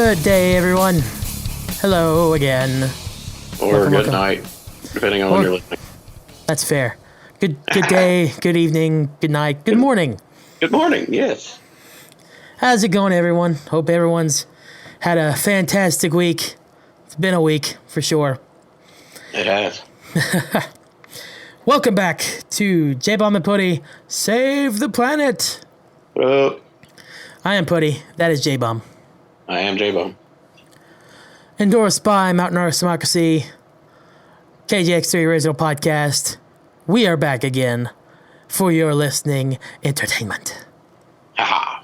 Good day, everyone. Hello again. Or good night, depending on when you're listening. That's fair. Good day, good evening, good night, good morning. Good morning, yes. How's it going, everyone? Hope everyone's had a fantastic week. It's been a week, for sure. It has. Welcome back to Jbomb and Putty Save the Planet. Well, I am Putty. That is Jbomb. I am Jbomb. Endorsed by Mountain Earth Democracy, KJX3 Original Podcast. We are back again for your listening entertainment. Haha.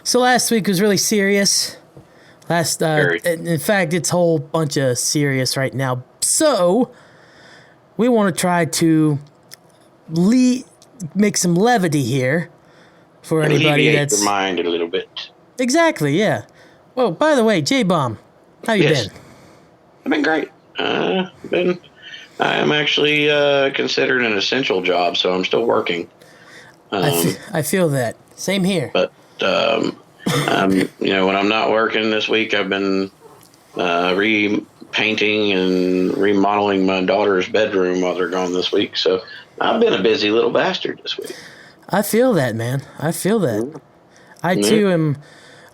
So last week was really serious. In fact, it's a whole bunch of serious right now. So we want to try to make some levity here for anybody Alleviate that's your mind a little bit. Exactly, yeah. Well, by the way, Jbomb, how you been? I've been great. I am actually considered an essential job, so I'm still working. I feel that. Same here. But when I'm not working this week, I've been repainting and remodeling my daughter's bedroom while they're gone this week. So I've been a busy little bastard this week. I feel that, man. I feel that. Mm-hmm.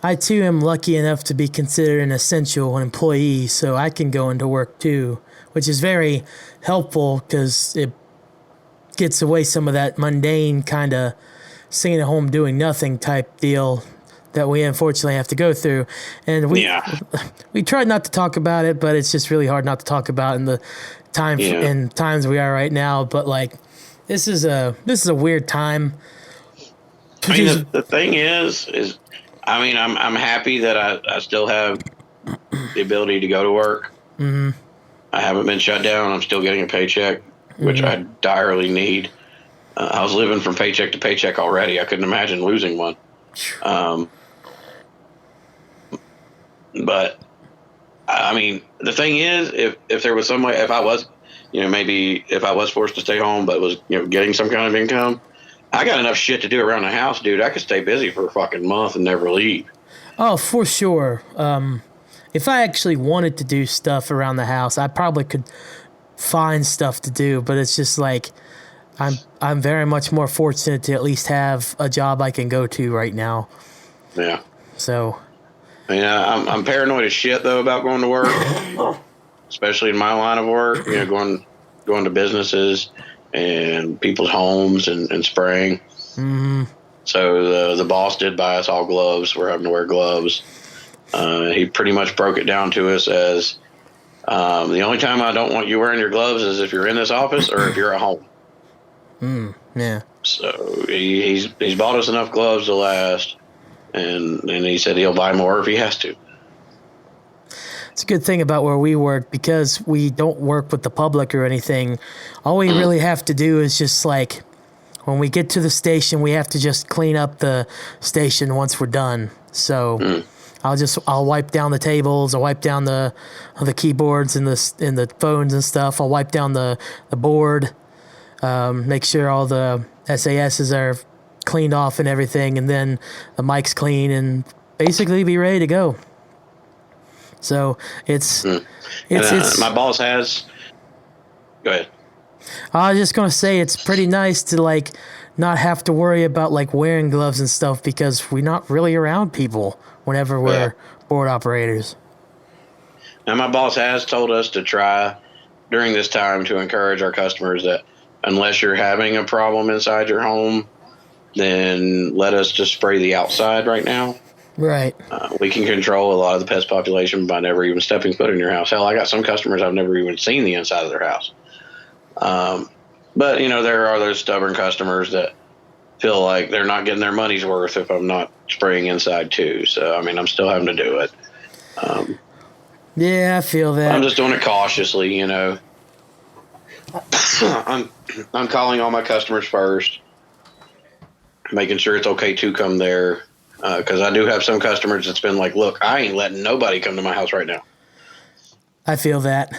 I too am lucky enough to be considered an essential employee, so I can go into work too, which is very helpful because it gets away some of that mundane kind of sitting at home doing nothing type deal that we unfortunately have to go through. And we tried not to talk about it, but it's just really hard not to talk about in the times we are right now. But like, this is a weird time. I mean, the thing is I'm happy that I still have the ability to go to work. Mm-hmm. I haven't been shut down. I'm still getting a paycheck, which I direly need. I was living from paycheck to paycheck already. I couldn't imagine losing one. But I mean, the thing is, if there was some way, if I was, maybe if I was forced to stay home, but was, getting some kind of income, I got enough shit to do around the house, dude. I could stay busy for a fucking month and never leave. Oh, for sure. If I actually wanted to do stuff around the house, I probably could find stuff to do, but it's just like I'm very much more fortunate to at least have a job I can go to right now. Yeah. So. I mean, I'm paranoid as shit though about going to work, especially in my line of work. Going to businesses and people's homes and spraying. Mm-hmm. So the boss did buy us all gloves. We're having to wear gloves. He pretty much broke it down to us as the only time I don't want you wearing your gloves is if you're in this office or if you're at home. Yeah. So he's bought us enough gloves to last, and he said he'll buy more if he has to. It's a good thing about where we work because we don't work with the public or anything. All we really have to do is just like when we get to the station, we have to just clean up the station once we're done. So I'll wipe down the tables, I'll wipe down the keyboards and the phones and stuff. I'll wipe down the board, make sure all the SASs are cleaned off and everything, and then the mic's clean and basically be ready to go. So it's my boss has. Go ahead. I was just gonna say it's pretty nice to like not have to worry about like wearing gloves and stuff because we're not really around people whenever we're board operators. Now my boss has told us to try during this time to encourage our customers that unless you're having a problem inside your home, then let us just spray the outside right now. Right. We can control a lot of the pest population by never even stepping foot in your house. Hell, I got some customers I've never even seen the inside of their house. But, there are those stubborn customers that feel like they're not getting their money's worth if I'm not spraying inside too. So, I mean, I'm still having to do it. Yeah, I feel that. I'm just doing it cautiously, I'm calling all my customers first, making sure it's okay to come there. Because I do have some customers that's been like, look, I ain't letting nobody come to my house right now. I feel that.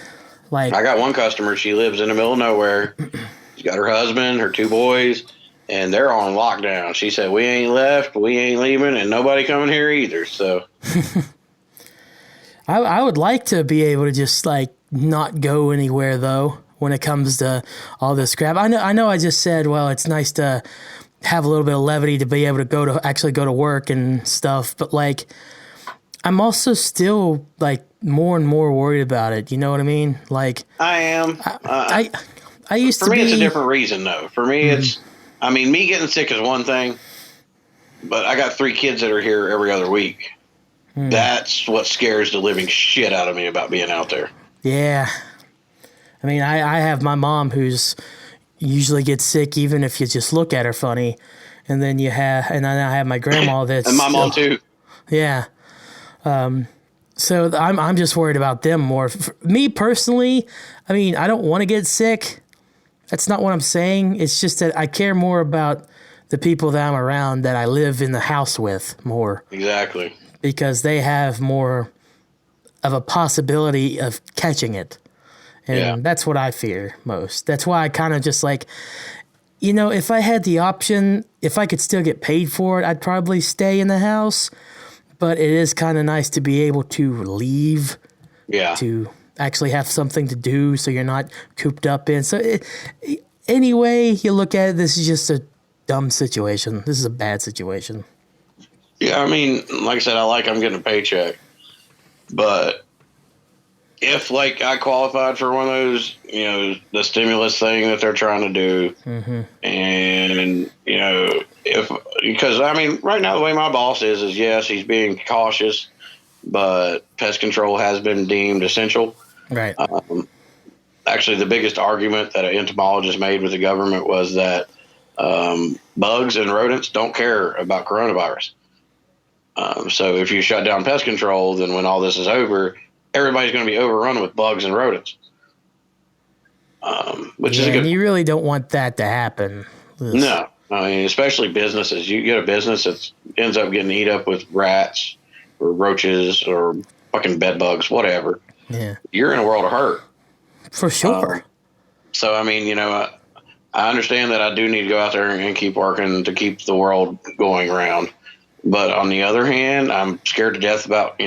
Like, I got one customer, she lives in the middle of nowhere. She's got her husband, her 2 boys, and they're on lockdown. She said, we ain't left, we ain't leaving, and nobody coming here either. So I would like to be able to just like not go anywhere though when it comes to all this crap. I know I just said, well, it's nice to have a little bit of levity to be able to actually go to work and stuff, but like I'm also still like more and more worried about it. You know what I mean? Like I am. I used For to me, be. it's a different reason, though. For me, it's, I mean, me getting sick is one thing, but I got 3 kids that are here every other week. That's what scares the living shit out of me about being out there. Yeah. I mean, I have my mom who's usually gets sick even if you just look at her funny. And then and then I have my grandma that's. And my mom, too. Yeah. So I'm just worried about them more. For me personally, I mean, I don't want to get sick. That's not what I'm saying. It's just that I care more about the people that I'm around that I live in the house with more. Exactly. Because they have more of a possibility of catching it. And that's what I fear most. That's why I kind of just like, if I had the option, if I could still get paid for it, I'd probably stay in the house. But it is kind of nice to be able to leave. Yeah. To actually have something to do so you're not cooped up in. So anyway, you look at it, this is just a dumb situation. This is a bad situation. Yeah, I mean, like I said, I'm getting a paycheck. But if, like, I qualified for one of those, the stimulus thing that they're trying to do, and, because, I mean, right now the way my boss is yes, he's being cautious, but pest control has been deemed essential. Right. Actually, the biggest argument that an entomologist made with the government was that bugs and rodents don't care about coronavirus. So if you shut down pest control, then when all this is over, everybody's going to be overrun with bugs and rodents. Which is a good. And you really don't want that to happen. No, I mean, especially businesses. You get a business that ends up getting eat up with rats or roaches or fucking bed bugs, whatever. Yeah, you're in a world of hurt. For sure. So I mean, I understand that I do need to go out there and keep working to keep the world going around. But on the other hand, I'm scared to death about,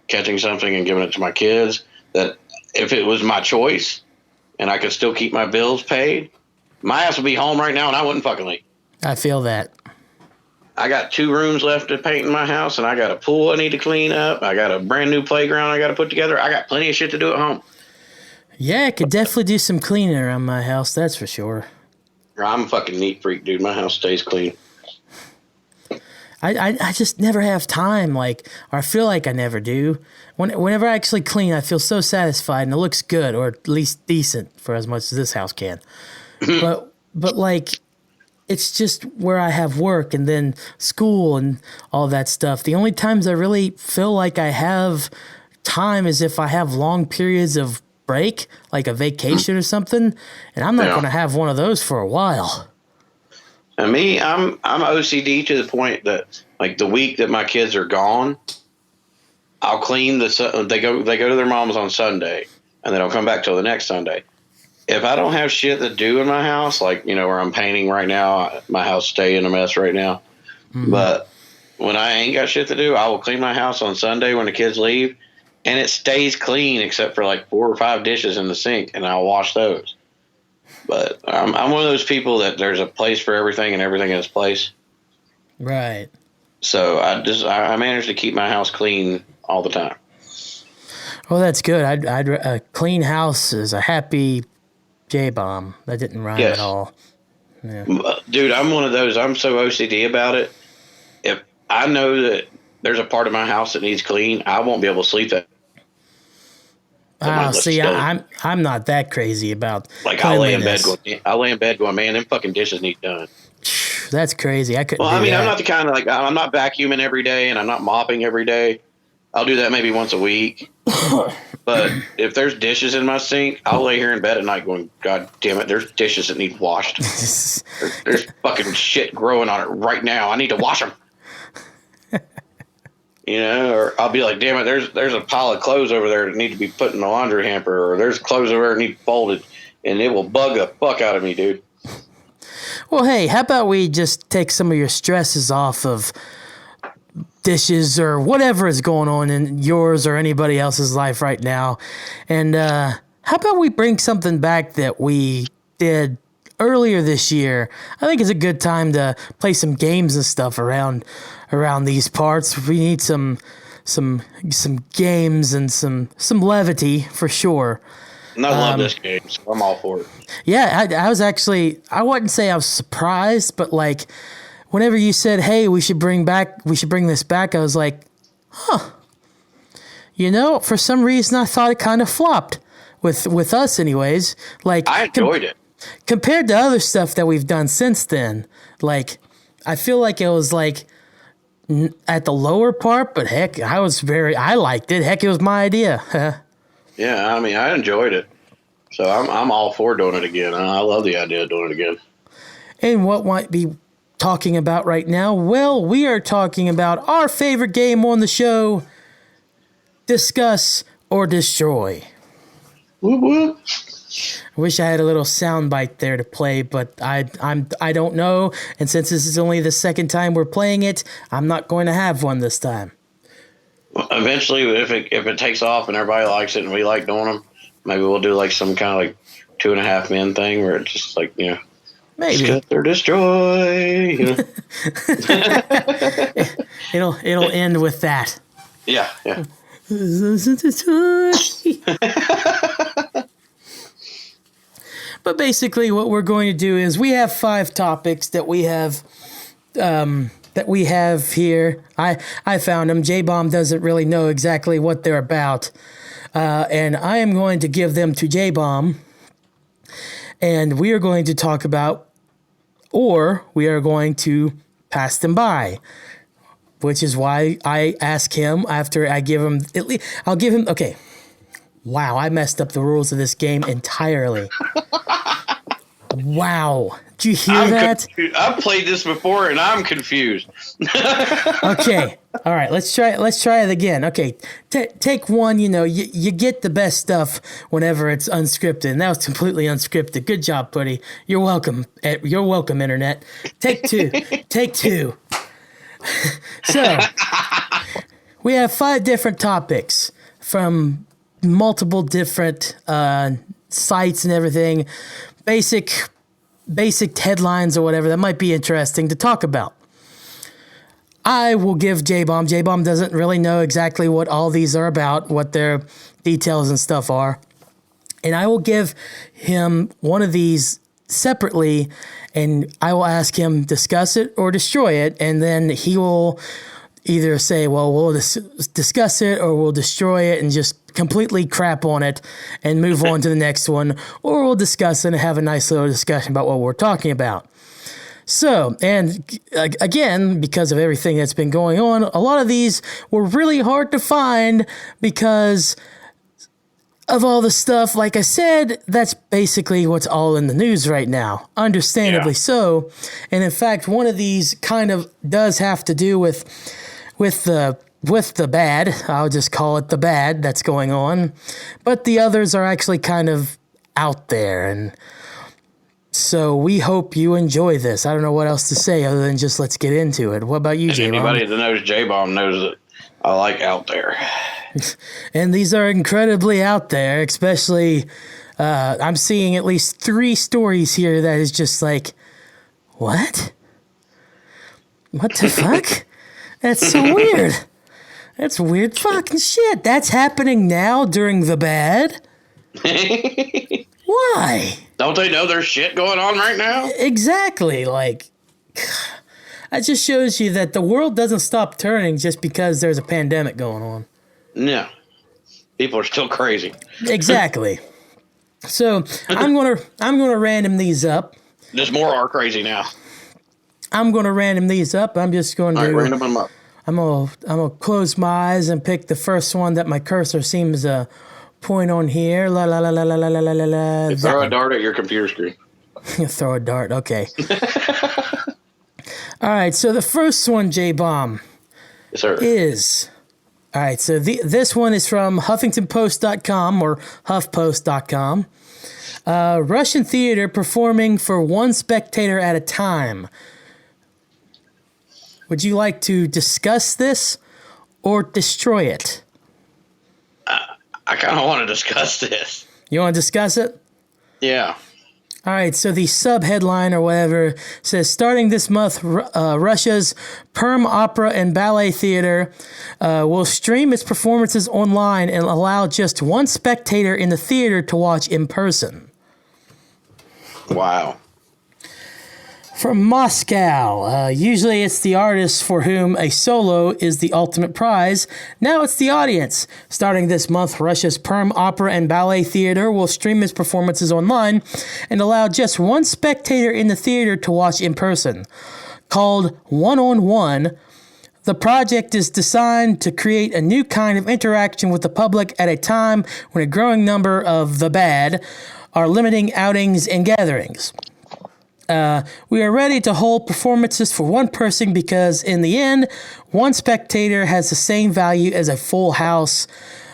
catching something and giving it to my kids. That if it was my choice and I could still keep my bills paid, my ass would be home right now and I wouldn't fucking leave. I feel that. I got 2 rooms left to paint in my house, and I got a pool I need to clean up. I got a brand new playground I got to put together. I got plenty of shit to do at home. Yeah, I could definitely do some cleaning around my house, that's for sure. I'm a fucking neat freak, dude. My house stays clean. I just never have time, or I feel like I never do. Whenever I actually clean, I feel so satisfied, and it looks good, or at least decent for as much as this house can. but it's just where I have work and then school and all that stuff. The only times I really feel like I have time is if I have long periods of break, like a vacation or something, and I'm not going to have one of those for a while. And me, I'm OCD to the point that, like, the week that my kids are gone, I'll clean they go to their mom's on Sunday, and then I'll come back till the next Sunday. If I don't have shit to do in my house, like, where I'm painting right now, my house stay in a mess right now. But when I ain't got shit to do, I will clean my house on Sunday when the kids leave, and it stays clean except for like 4 or 5 dishes in the sink, and I'll wash those. But I'm one of those people that there's a place for everything and everything in its place. Right. So I manage to keep my house clean all the time. Well, that's good. A clean house is a happy Jbomb. That didn't rhyme at all. Yeah. Dude, I'm one of those. I'm so OCD about it. If I know that there's a part of my house that needs clean, I won't be able to sleep that. See, I'm not that crazy about like I lay in bed going, man, them fucking dishes need done. That's crazy. I couldn't. Well, I mean, I'm not the kind of I'm not vacuuming every day and I'm not mopping every day. I'll do that maybe once a week. But if there's dishes in my sink, I'll lay here in bed at night going, God damn it, there's dishes that need washed. there's fucking shit growing on it right now. I need to wash them. Or I'll be like, damn it, there's a pile of clothes over there that need to be put in the laundry hamper, or there's clothes over there that need folded, and it will bug the fuck out of me, dude. Well, hey, how about we just take some of your stresses off of dishes or whatever is going on in yours or anybody else's life right now. And how about we bring something back that we did earlier this year? I think it's a good time to play some games and stuff around these parts. We need some games and some levity for sure. And I love this game, so I'm all for it. Yeah, I was actually, I wouldn't say I was surprised, but like whenever you said, "Hey, we should bring this back," I was like, "Huh." You know, for some reason I thought it kind of flopped with us anyways. Like I enjoyed it. Compared to other stuff that we've done since then. Like I feel like it was like at the lower part, but heck, I liked it. Heck, it was my idea. Yeah, I mean, I enjoyed it. So I'm all for doing it again. I love the idea of doing it again. And what might be talking about right now? Well, we are talking about our favorite game on the show, Discuss or Destroy. Whoop, whoop. I wish I had a little sound bite there to play, but I don't know. And since this is only the second time we're playing it, I'm not going to have one this time. Well, eventually, if it takes off and everybody likes it and we like doing them, maybe we'll do like some kind of like 2.5 Men thing where it's just like, you know, maybe Discuss or Destroy. You know? it'll end with that. Yeah. But basically, what we're going to do is we have 5 topics that we have here. I found them. Jbomb doesn't really know exactly what they're about, and I am going to give them to Jbomb, and we are going to talk about, or we are going to pass them by. Which is why I ask him after I give him at least. I'll give him. Okay. Wow, I messed up the rules of this game entirely. Wow. Did you hear that? Confused. I've played this before and I'm confused. Okay. All right, let's try it again. Okay. Take one, you know, you get the best stuff whenever it's unscripted. And that was completely unscripted. Good job, Putty. You're welcome. You're welcome, Internet. Take 2. Take 2. So, we have 5 different topics from multiple different sites and everything, basic headlines or whatever that might be interesting to talk about. I will give Jbomb. Jbomb doesn't really know exactly what all these are about, what their details and stuff are. And I will give him one of these separately, and I will ask him discuss it or destroy it, and then he will either say, well, we'll discuss it or we'll destroy it and just completely crap on it and move on to the next one, or we'll discuss it and have a nice little discussion about what we're talking about. So, and again, because of everything that's been going on, a lot of these were really hard to find because of all the stuff. Like I said, that's basically what's all in the news right now. Understandably so. And in fact, one of these kind of does have to do with the bad. I'll just call it the bad that's going on. But the others are actually kind of out there. And so we hope you enjoy this. I don't know what else to say other than just let's get into it. What about you, Jbomb? Anybody that knows Jbomb knows that I like out there. And these are incredibly out there, especially I'm seeing at least 3 stories here that is just like, what? What the fuck? That's so weird. That's weird fucking shit. That's happening now during the bad? Why? Don't they know there's shit going on right now? Exactly. Like, that just shows you that the world doesn't stop turning just because there's a pandemic going on. No. People are still crazy. Exactly. So I'm gonna random these up. There's more are crazy now. I'm gonna random these up. I'm just going to random them up. I'm gonna close my eyes and pick the first one that my cursor seems to point on here. La la la la la la la la la. Throw a dart at your computer screen. Throw a dart. Okay. All right. So the first one, Jbomb, Yes, sir. is. All right, so this one is from HuffingtonPost.com or HuffPost.com. Russian theater performing for 1 spectator at a time. Would you like to discuss this or destroy it? I kind of want to discuss this. You want to discuss it? Yeah. All right, so the sub-headline or whatever says, starting this month, Russia's Perm Opera and Ballet Theater will stream its performances online and allow just one spectator in the theater to watch in person. Wow. From Moscow, usually it's the artist for whom a solo is the ultimate prize. Now it's the audience. Starting this month, Russia's Perm Opera and Ballet Theater will stream its performances online and allow just one spectator in the theater to watch in person. Called One-on-One, the project is designed to create a new kind of interaction with the public at a time when a growing number of the bad are limiting outings and gatherings. We are ready to hold performances for one person because, in the end, one spectator has the same value as a full house.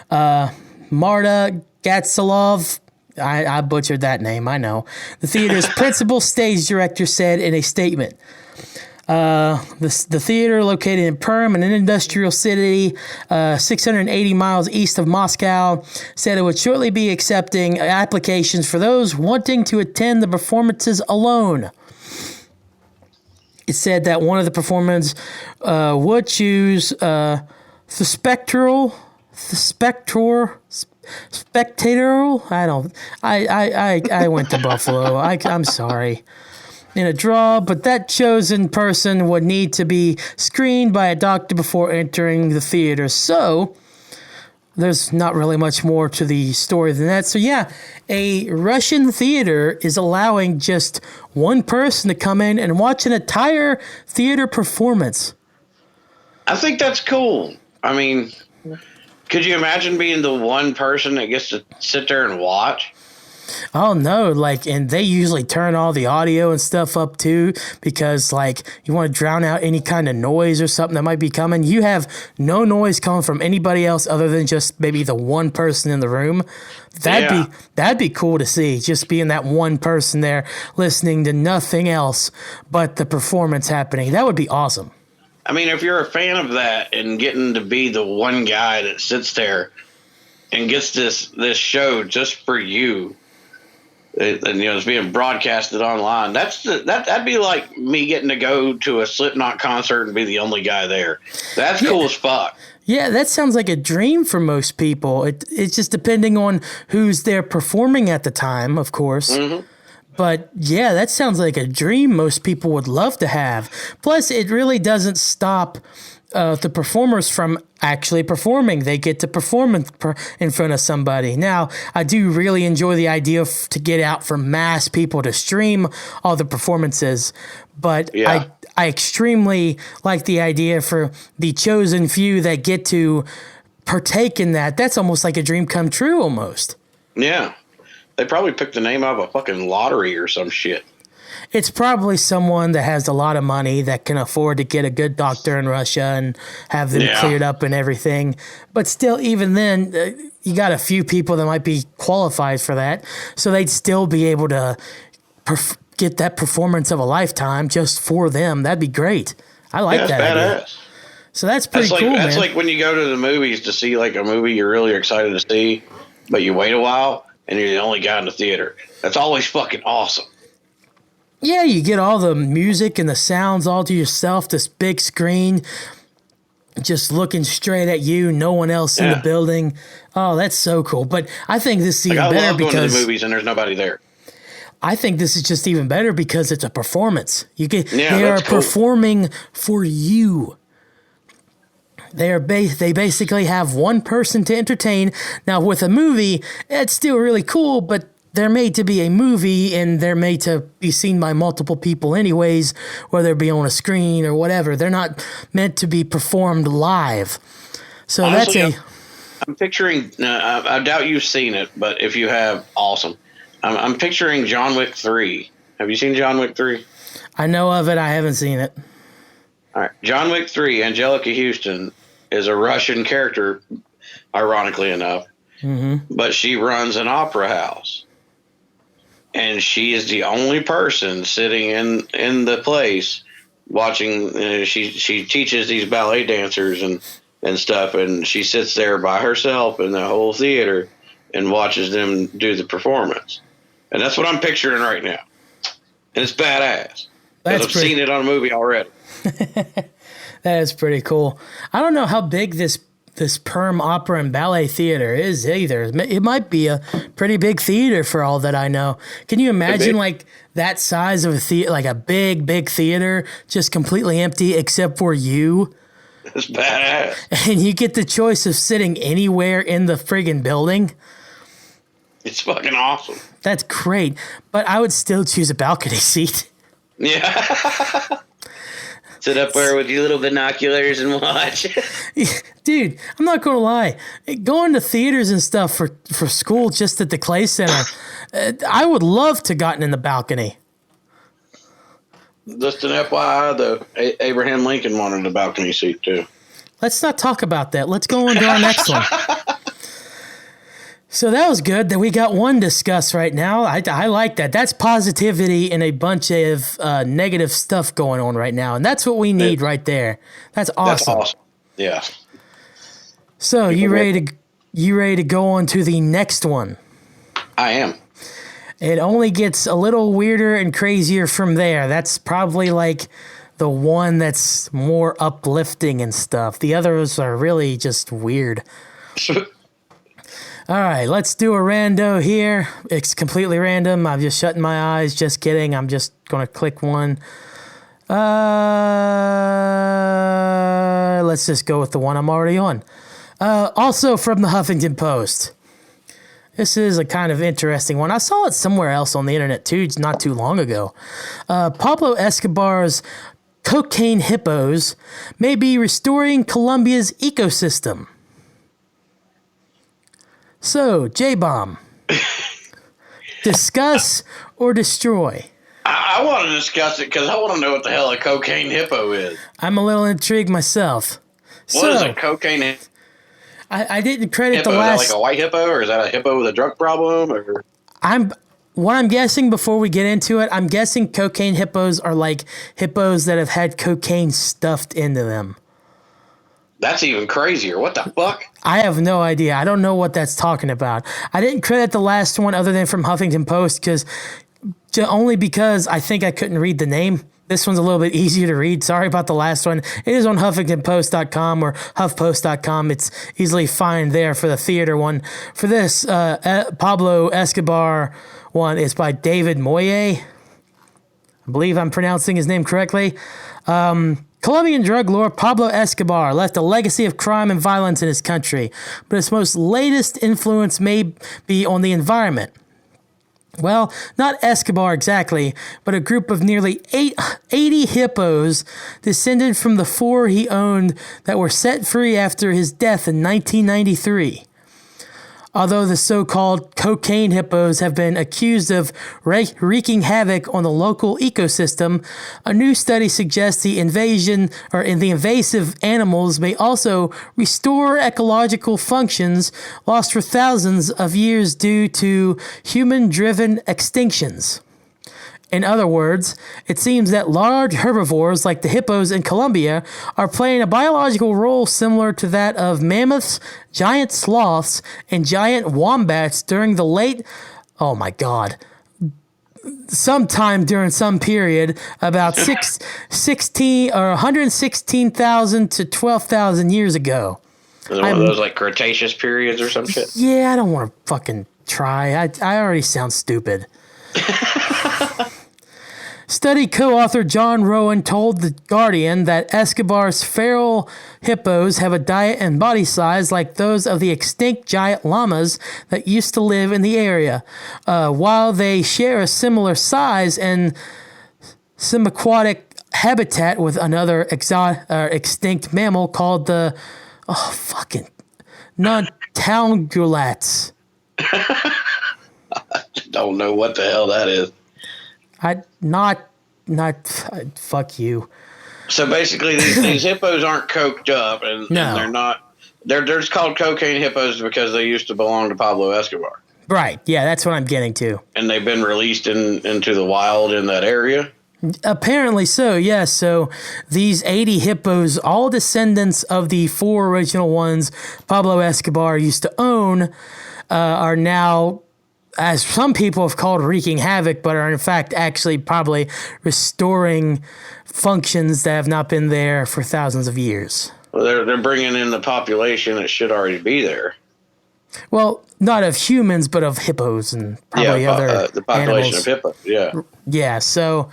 Marta Gatsalov, I butchered that name, I know. The theater's principal stage director said in a statement. The theater, located in Perm, an industrial city 680 miles east of Moscow, said it would shortly be accepting applications for those wanting to attend the performances alone. It said that one of the performers would choose the spectral. I went to Buffalo. I'm sorry. In a draw, but that chosen person would need to be screened by a doctor before entering the theater. So there's not really much more to the story than that. So yeah, a Russian theater is allowing just one person to come in and watch an entire theater performance. I think that's cool. I mean, could you imagine being the one person that gets to sit there and watch? Oh no, and they usually turn all the audio and stuff up too, because you want to drown out any kind of noise or something that might be coming. You have no noise coming from anybody else other than just maybe the one person in the room. That'd be cool to see, just being that one person there listening to nothing else but the performance happening. That would be awesome. I mean, if you're a fan of that and getting to be the one guy that sits there and gets this show just for you, and it's being broadcasted online. That'd be like me getting to go to a Slipknot concert and be the only guy there. That's cool as fuck. Yeah, that sounds like a dream for most people. It's just depending on who's there performing at the time, of course. Mm-hmm. But yeah, that sounds like a dream most people would love to have. Plus, it really doesn't stop the performers from actually performing. They get to perform in front of somebody. Now, I do really enjoy the idea to get out for mass people to stream all the performances, but yeah. I extremely like the idea for the chosen few that get to partake in that. That's almost like a dream come true almost. Yeah. They probably picked the name of a fucking lottery or some shit. It's probably someone that has a lot of money that can afford to get a good doctor in Russia and have them cleared up and everything. But still, even then, you got a few people that might be qualified for that. So they'd still be able to get that performance of a lifetime just for them. That'd be great. I like that idea. Badass. So that's pretty cool, man. That's like when you go to the movies to see a movie you're really excited to see, but you wait a while and you're the only guy in the theater. That's always fucking awesome. Yeah, you get all the music and the sounds all to yourself, this big screen, just looking straight at you, no one else in the building. Oh, that's so cool. But I think this is even better because... I love going to the movies and there's nobody there. I think this is just even better because it's a performance. They are performing for you. They basically have one person to entertain. Now, with a movie, it's still really cool, but they're made to be a movie, and they're made to be seen by multiple people anyways, whether it be on a screen or whatever. They're not meant to be performed live. So honestly, I'm picturing, I doubt you've seen it, but if you have, awesome. I'm picturing John Wick 3. Have you seen John Wick 3? I know of it. I haven't seen it. All right. John Wick 3, Angelica Houston is a Russian character, ironically enough, but she runs an opera house. And she is the only person sitting in the place watching. She teaches these ballet dancers and stuff, and she sits there by herself in the whole theater and watches them do the performance. And that's what I'm picturing right now. And it's badass. I've seen it on a movie already. That is pretty cool. I don't know how big this Perm Opera and Ballet Theater is either. It might be a pretty big theater for all that I know. Can you imagine like that size of a theater, like a big theater, just completely empty except for you? It's badass. And you get the choice of sitting anywhere in the friggin' building. It's fucking awesome. That's great. But I would still choose a balcony seat. Yeah. Sit up there with your little binoculars and watch. Dude, I'm not going to lie. Going to theaters and stuff for school just at the Clay Center, I would love to gotten in the balcony. Just an FYI, though, Abraham Lincoln wanted a balcony seat, too. Let's not talk about that. Let's go on to our next one. So that was good that we got one discussed right now. I like that. That's positivity and a bunch of negative stuff going on right now. And that's what we need right there. That's awesome. That's awesome. Yeah. So you ready to go on to the next one? I am. It only gets a little weirder and crazier from there. That's probably like the one that's more uplifting and stuff. The others are really just weird. All right, let's do a rando here. It's completely random. I'm just shutting my eyes. Just kidding. I'm just going to click one. Let's just go with the one I'm already on. Also from the Huffington Post. This is a kind of interesting one. I saw it somewhere else on the internet too, not too long ago. Pablo Escobar's cocaine hippos may be restoring Colombia's ecosystem. So, Jbomb, discuss or destroy? I want to discuss it because I want to know what the hell a cocaine hippo is. I'm a little intrigued myself. What is a cocaine I didn't credit hippo? the last... Is that like a white hippo, or is that a hippo with a drug problem? Or What I'm guessing before we get into it, I'm guessing cocaine hippos are like hippos that have had cocaine stuffed into them. That's even crazier. What the fuck? I have no idea. I don't know what that's talking about. I didn't credit the last one other than from Huffington Post only because I think I couldn't read the name. This one's a little bit easier to read. Sorry about the last one. It is on HuffingtonPost.com or HuffPost.com. It's easily found there for the theater one. For this, Pablo Escobar one is by David Moye. I believe I'm pronouncing his name correctly. Colombian drug lord Pablo Escobar left a legacy of crime and violence in his country, but his most latest influence may be on the environment. Well, not Escobar exactly, but a group of nearly 80 hippos descended from the 4 he owned that were set free after his death in 1993. Although the so-called cocaine hippos have been accused of wreaking havoc on the local ecosystem, a new study suggests the invasive animals may also restore ecological functions lost for thousands of years due to human-driven extinctions. In other words, it seems that large herbivores like the hippos in Colombia are playing a biological role similar to that of mammoths, giant sloths, and giant wombats during sometime during some period about 116,000 to 12,000 years ago. One of those like Cretaceous periods or some shit? Yeah, I don't want to fucking try. I already sound stupid. Study co-author John Rowan told The Guardian that Escobar's feral hippos have a diet and body size like those of the extinct giant llamas that used to live in the area. While they share a similar size and semi-aquatic habitat with another extinct mammal called the non-tangulates. I don't know what the hell that is. Fuck you. So basically, these hippos aren't coked up, and they're not. They're just called cocaine hippos because they used to belong to Pablo Escobar. Right. Yeah, that's what I'm getting to. And they've been released into the wild in that area. Apparently so, yes. So these 80 hippos, all descendants of the 4 original ones Pablo Escobar used to own, are now, as some people have called, wreaking havoc, but are in fact actually probably restoring functions that have not been there for thousands of years. Well, they're bringing in the population that should already be there. Well, not of humans, but of hippos and probably other the population animals. of hippos. Yeah. Yeah. So,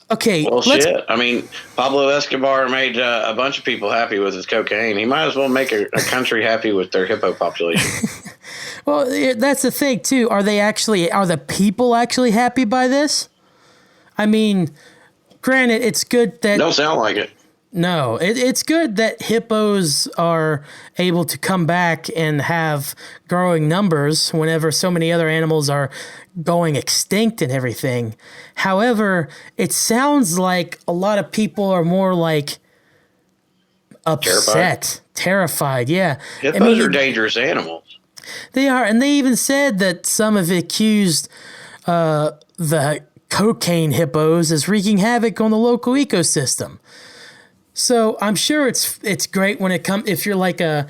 okay, Well, shit. I mean, Pablo Escobar made a bunch of people happy with his cocaine. He might as well make a country happy with their hippo population. Well, that's the thing too. Are the people actually happy by this? I mean, granted, it's good that Don't sound like it. no, it's good that hippos are able to come back and have growing numbers whenever so many other animals are going extinct and everything. However, sounds like a lot of people are more like upset, terrified. Yeah, Hippos are dangerous animals. they are, and they even said that some have accused the cocaine hippos as wreaking havoc on the local ecosystem. So I'm sure it's great when it comes, if you're like I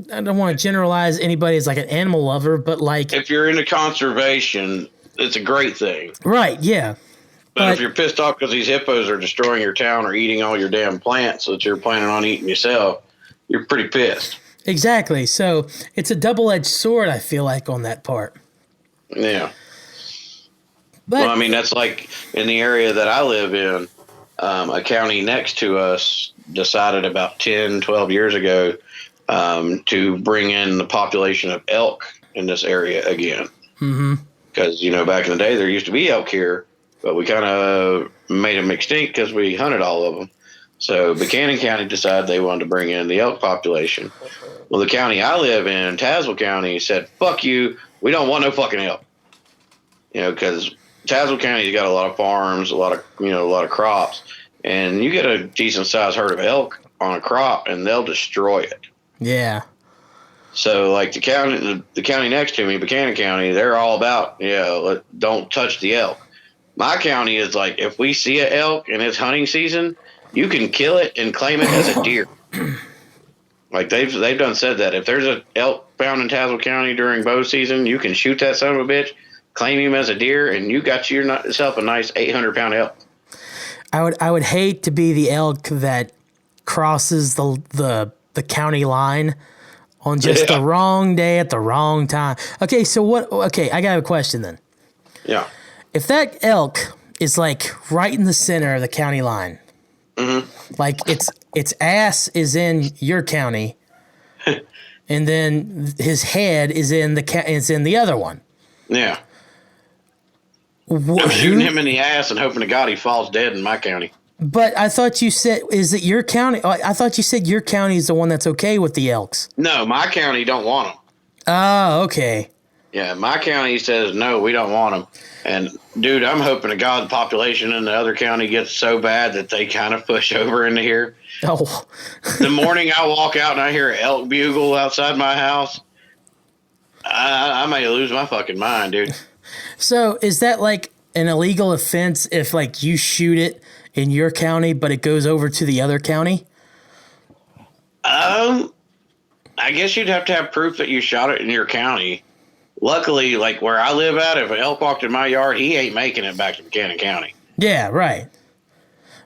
don't want to generalize anybody as like an animal lover, but like If you're into conservation, it's a great thing. right, yeah. But if you're pissed off because these hippos are destroying your town or eating all your damn plants that you're planning on eating yourself, you're pretty pissed. Exactly. So it's a double-edged sword, I feel like, on that part. Yeah. But Well, I mean, that's like in the area that I live in, a county next to us decided about 10, 12 years ago to bring in the population of elk in this area again. Because, back in the day, there used to be elk here, but we kind of made them extinct because we hunted all of them. So Buchanan County decided they wanted to bring in the elk population. Well, the county I live in, Tazewell County, said, fuck you, we don't want no fucking elk. Because Tazewell County's got a lot of farms, a lot of crops, and you get a decent sized herd of elk on a crop, and they'll destroy it. yeah. So, like the county next to me, Buchanan County, they're all about don't touch the elk. My county is like, if we see an elk and it's hunting season, you can kill it and claim it as a deer. Like they've done said that if there's an elk found in Tazewell County during bow season, you can shoot that son of a bitch, claim him as a deer, and you got yourself a nice 800-pound elk. I would hate to be the elk that crosses the county line on just the wrong day at the wrong time. Okay, I got a question then. Yeah. If that elk is like right in the center of the county line, like its ass is in your county, and then his head is in the other one. Yeah. I'm shooting him in the ass and hoping to God he falls dead in my county. But I thought you said, is it your county? I thought you said your county is the one that's okay with the elks. No, my county don't want them. Oh, okay. Yeah, my county says, no, we don't want them. And, dude, I'm hoping to God the population in the other county gets so bad that they kind of push over into here. Oh. The morning I walk out and I hear an elk bugle outside my house, I may lose my fucking mind, dude. So is that like an illegal offense if like you shoot it in your county, but it goes over to the other county? I guess you'd have to have proof that you shot it in your county. Luckily, like where I live at, if an elk walked in my yard, he ain't making it back to Buchanan County. Yeah, right.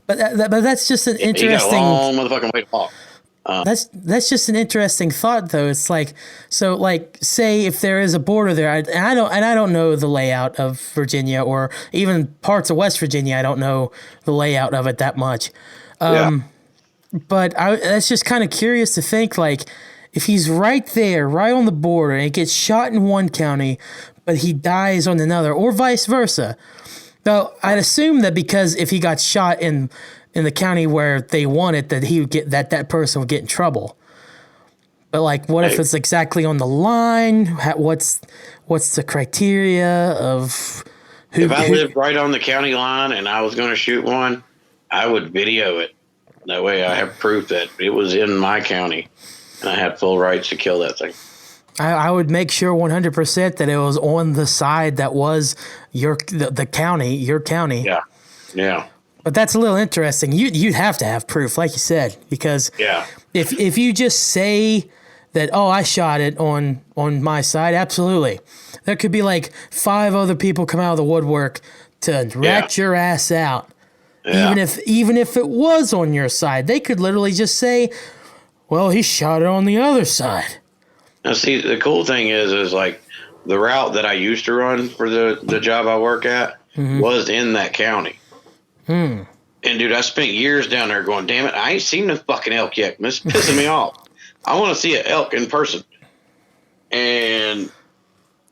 But that's just an interesting. He got a long motherfucking way to walk. That's just an interesting thought, though. It's like, so, like, say if there is a border there, and I don't know the layout of Virginia or even parts of West Virginia. I don't know the layout of it that much. But that's just kind of curious to think, like, if he's right there, right on the border, and he gets shot in one county, but he dies on another, or vice versa. Now, I'd assume that because if he got shot in the county where they want it, that he would get that person would get in trouble. But like, what if it's exactly on the line? What's the criteria of who? If I lived right on the county line and I was going to shoot one, I would video it. That way, I have proof that it was in my county, and I had full rights to kill that thing. I would make sure 100% that it was on the side that was the county, your county. Yeah. Yeah. But that's a little interesting. You'd have to have proof, like you said, because if you just say that, oh, I shot it on my side, absolutely. There could be like 5 other people come out of the woodwork to rat your ass out. Yeah. Even if it was on your side, they could literally just say, well, he shot it on the other side. Now, see, the cool thing is like the route that I used to run for the job I work at was in that county. And, dude, I spent years down there going, damn it, I ain't seen no fucking elk yet. This is pissing me off. I want to see an elk in person. And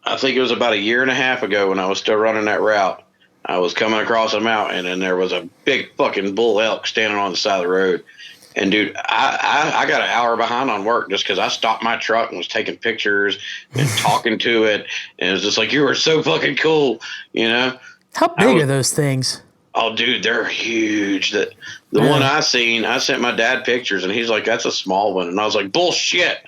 I think it was about a year and a half ago when I was still running that route. I was coming across a mountain, and there was a big fucking bull elk standing on the side of the road. And, dude, I got an hour behind on work just because I stopped my truck and was taking pictures and talking to it. And it was just like, you were so fucking cool, you know? How big are those things? Oh, dude, they're huge. The one I seen, I sent my dad pictures, and he's like, that's a small one. And I was like, bullshit.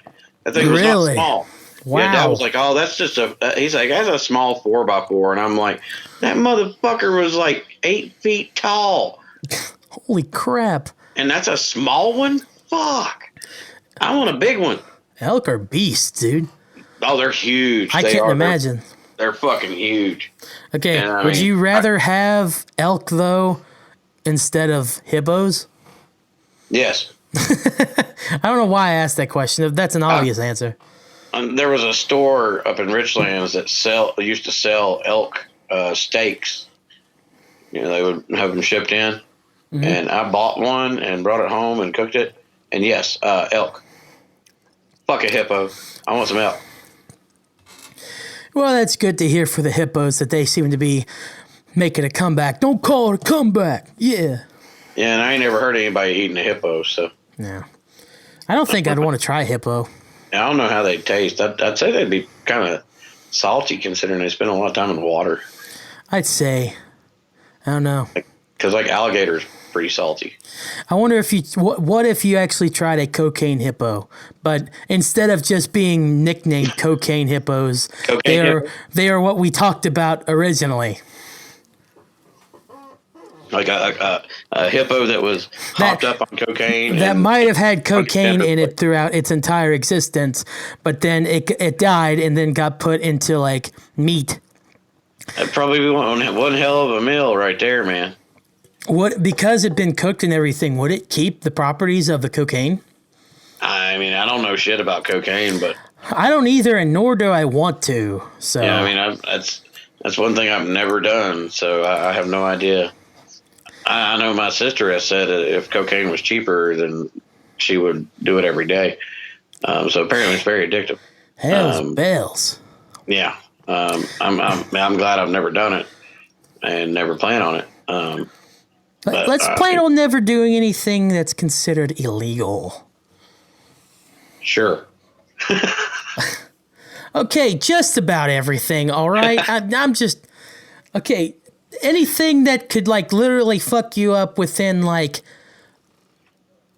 That thing was not small. Wow. Yeah, Dad was like, oh, that's just he's like, that's a small 4x4. And I'm like, that motherfucker was like 8 feet tall. Holy crap. And that's a small one? Fuck. I want a big one. Elk are beasts, dude. Oh, they're huge. I can't imagine. They're fucking huge. Okay, and, would you rather have elk, though, instead of hippos? Yes. I don't know why I asked that question. That's an obvious answer. There was a store up in Richlands that used to sell elk steaks. You know, they would have them shipped in. And I bought one and brought it home and cooked it. And yes, elk. Fuck a hippo. I want some elk. Well, that's good to hear for the hippos that they seem to be making a comeback. Don't call it a comeback. Yeah. Yeah, and I ain't never heard anybody eating a hippo, so. Yeah. I don't think I'd want to try hippo. I don't know how they taste. I'd say they'd be kind of salty considering they spend a lot of time in the water. I'd say. I don't know. Because like alligators pretty salty. I wonder if what if you actually tried a cocaine hippo, but instead of just being nicknamed cocaine hippos, they are what we talked about originally. Like a hippo that was hopped up on cocaine. That might have had cocaine in it throughout its entire existence, but then it died and then got put into like meat. That'd probably be one hell of a meal right there, man. Because it'd been cooked and everything, would it keep the properties of the cocaine? I mean, I don't know shit about cocaine, but I don't either, and nor do I want to. So yeah, I mean, that's one thing I've never done, so I have no idea. I know my sister has said that if cocaine was cheaper, then she would do it every day. So apparently, it's very addictive. Hell's bells. Yeah, I'm glad I've never done it and never plan on it. But let's plan on never doing anything that's considered illegal. Sure. Okay, just about everything, all right? I'm just... Okay, anything that could, like, literally fuck you up within, like...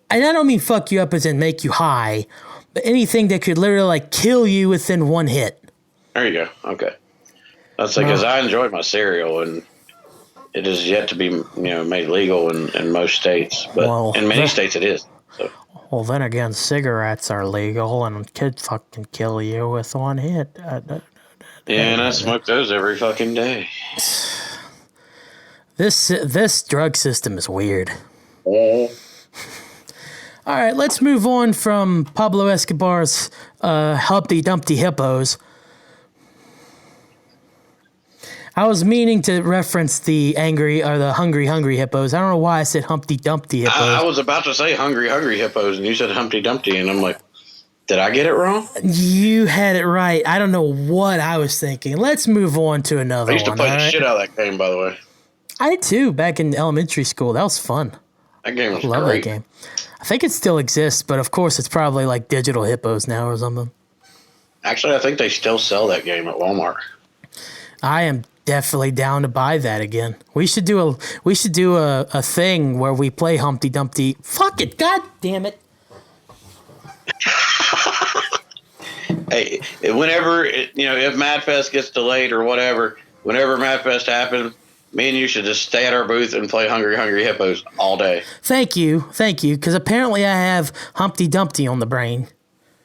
And I don't mean fuck you up as in make you high, but anything that could literally, like, kill you within one hit. There you go. Okay. That's like, because I enjoy my cereal, and it is yet to be, made legal in most states, but in many states it is. So. Well, then again, cigarettes are legal and could fucking kill you with one hit. Yeah, and I smoke those every fucking day. This drug system is weird. All right, let's move on from Pablo Escobar's Humpty Dumpty Hippos. I was meaning to reference the hungry hippos. I don't know why I said Humpty Dumpty hippos. I was about to say hungry hippos, and you said Humpty Dumpty, and I'm like, did I get it wrong? You had it right. I don't know what I was thinking. Let's move on to another one. I used to play the shit out of that game, by the way. I did too, back in elementary school. That was fun. That game was great. I love that game. I think it still exists, but of course it's probably like digital hippos now or something. Actually, I think they still sell that game at Walmart. I am definitely down to buy that again. We should do a thing where we play Humpty Dumpty. Fuck it, god damn it. Hey, whenever if MadFest gets delayed or whatever, whenever MadFest happens, me and you should just stay at our booth and play Hungry Hungry Hippos all day. Thank you, because apparently I have Humpty Dumpty on the brain.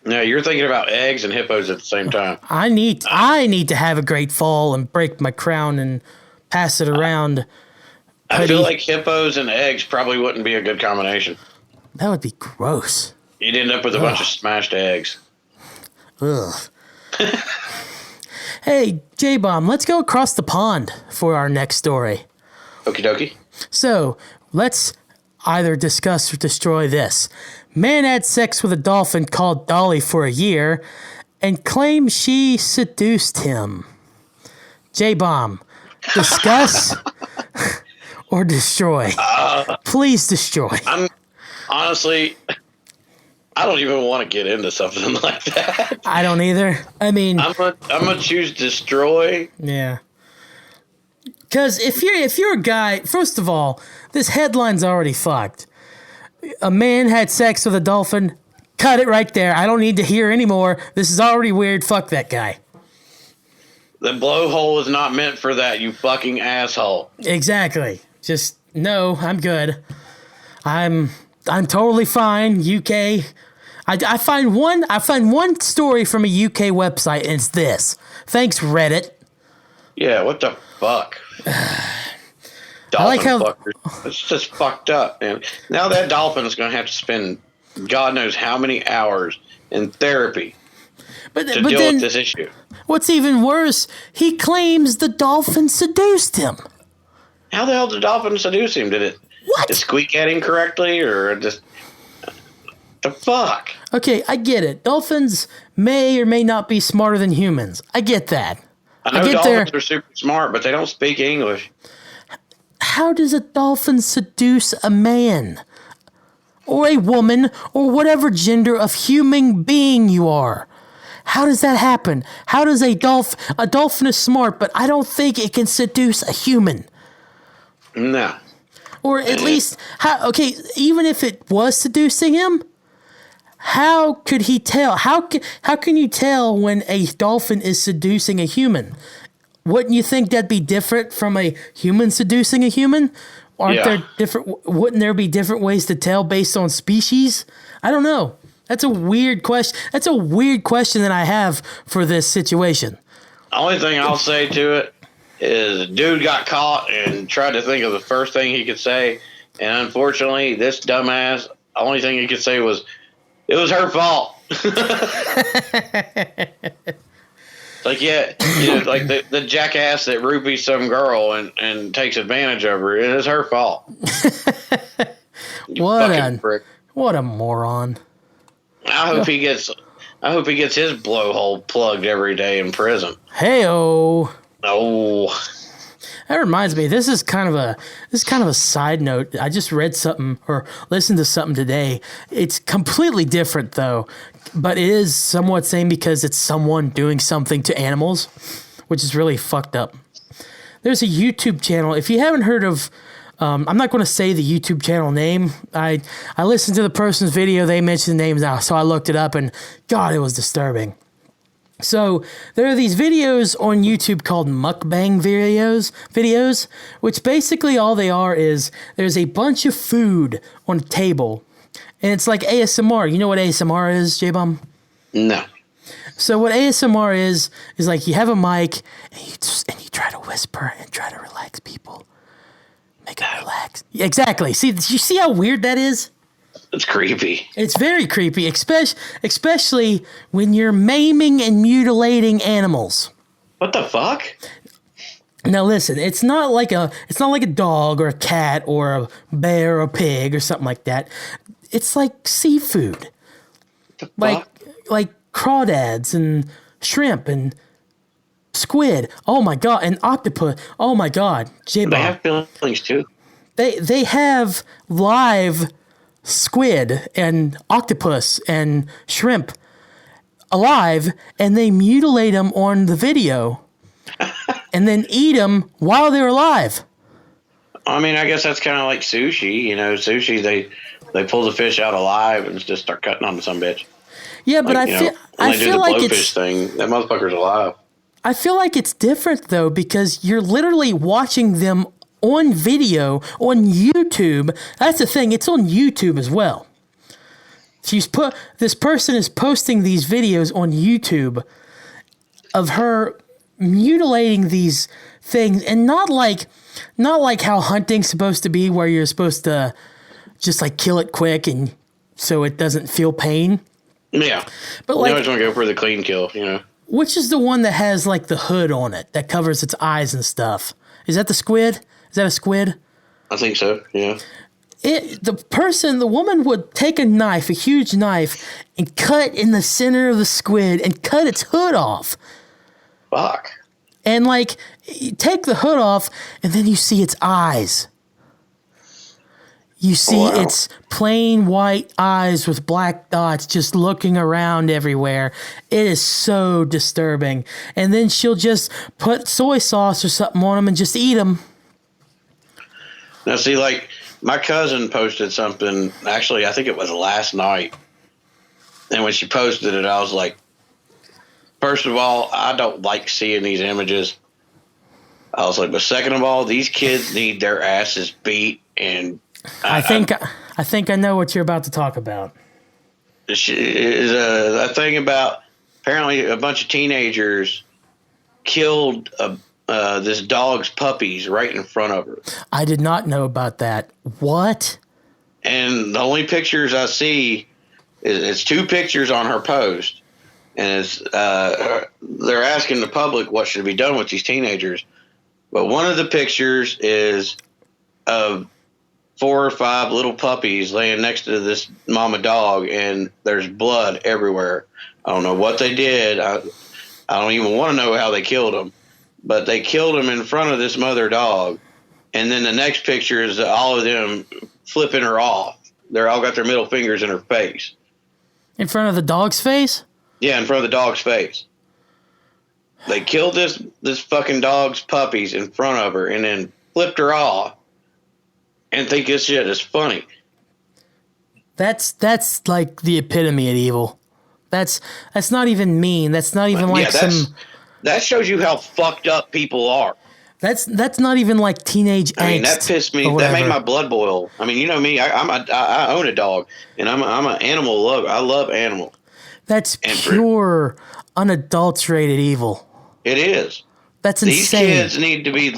No, you're thinking about eggs and hippos at the same time. I need to have a great fall and break my crown and pass it around. I feel like hippos and eggs probably wouldn't be a good combination. That would be gross. You'd end up with a bunch of smashed eggs. Ugh. Hey, Jbomb, let's go across the pond for our next story. Okie dokie. So, let's either discuss or destroy this. Man had sex with a dolphin called Dolly for a year and claimed she seduced him. Jbomb, discuss or destroy? Please destroy. Honestly, I don't even want to get into something like that. I don't either. I mean, I'm gonna choose destroy. Yeah. Because if you're a guy, first of all, this headline's already fucked. A man had sex with a dolphin. Cut it right there. I don't need to hear anymore. This is already weird. Fuck that guy. The blowhole is not meant for that, you fucking asshole. Exactly. Just no. I'm good. I'm totally fine. UK. I find one story from a UK website, and it's this. Thanks, Reddit. Yeah, what the fuck? I like how fuckers. It's just fucked up, man. Now that dolphin is going to have to spend God knows how many hours in therapy to deal with this issue. What's even worse, he claims the dolphin seduced him. How the hell did the dolphin seduce him? Did it squeak at him correctly, or just the fuck? Okay, I get it. Dolphins may or may not be smarter than humans. I get that. I know dolphins are super smart, but they don't speak English. How does a dolphin seduce a man? Or a woman, or whatever gender of human being you are? How does that happen? How does a dolphin is smart, but I don't think it can seduce a human. No. Or at least, even if it was seducing him, how could he tell? How can you tell when a dolphin is seducing a human? Wouldn't you think that'd be different from a human seducing a human? Wouldn't there be different ways to tell based on species? I don't know. That's a weird question. That's a weird question that I have for this situation. The only thing I'll say to it is dude got caught and tried to think of the first thing he could say. And unfortunately, this dumbass, the only thing he could say was, it was her fault. Like, like the jackass that rupees some girl and takes advantage of her. It is her fault. What a moron. I hope he gets his blowhole plugged every day in prison. Hey-o. Oh. That reminds me, this is kind of a side note. I just read something or listened to something today. It's completely different though, but it is somewhat same because it's someone doing something to animals, which is really fucked up. There's a YouTube channel. If you haven't heard of, I'm not going to say the YouTube channel name. I listened to the person's video. They mentioned the names now, so I looked it up, and God, it was disturbing. So there are these videos on YouTube called mukbang videos, which basically all they are is there's a bunch of food on a table, and it's like ASMR. You know what ASMR is, Jbomb? No. So what ASMR is like you have a mic and you try to whisper and try to relax people, make them relax. Exactly. See, you see how weird that is? It's creepy. It's very creepy, especially when you're maiming and mutilating animals. What the fuck? Now listen, it's not like a dog or a cat or a bear or a pig or something like that. It's like seafood. Like crawdads and shrimp and squid. Oh my god, and octopus. Oh my god, Jbomb. They have feelings too. They have live squid and octopus and shrimp alive, and they mutilate them on the video and then eat them while they're alive. I mean, I guess that's kind of like sushi. You know, sushi, they pull the fish out alive and just start cutting on some bitch. Yeah, but Like, when they do the blowfish thing, that motherfucker's alive. I feel like it's different though, because you're literally watching them on video on YouTube. That's the thing; it's on YouTube as well. This person is posting these videos on YouTube of her mutilating these things, and not like how hunting's supposed to be, where you're supposed to just like kill it quick and so it doesn't feel pain. Yeah, but you always want to go for the clean kill, Which is the one that has like the hood on it that covers its eyes and stuff? Is that the squid? Is that a squid? I think so. Yeah. The woman would take a knife, a huge knife, and cut in the center of the squid and cut its hood off. Fuck. And like, you take the hood off, and then you see its eyes. You see its plain white eyes with black dots just looking around everywhere. It is so disturbing. And then she'll just put soy sauce or something on them and just eat them. Now, see, like, my cousin posted something. Actually, I think it was last night. And when she posted it, I was like, first of all, I don't like seeing these images. I was like, but second of all, these kids need their asses beat. And I think I know what you're about to talk about. Is a thing about apparently a bunch of teenagers killed this dog's puppies right in front of her. I did not know about that. What? And the only pictures I see is two pictures on her post, and they're asking the public what should be done with these teenagers. But one of the pictures is of 4 or 5 little puppies laying next to this mama dog, and there's blood everywhere. I don't know what they did. I don't even want to know how they killed them, but they killed them in front of this mother dog. And then the next picture is all of them flipping her off. They're all got their middle fingers in her face. In front of the dog's face? Yeah, in front of the dog's face. They killed this fucking dog's puppies in front of her and then flipped her off and think this shit is funny. That's like the epitome of evil. That's not even mean. That's not even like that shows you how fucked up people are. That's not even like teenage angst. I mean, that pissed me. That made my blood boil. I mean, you know me. I own a dog, and I'm an animal lover. I love animals. That's pure, unadulterated evil. It is. That's insane. These kids need to be.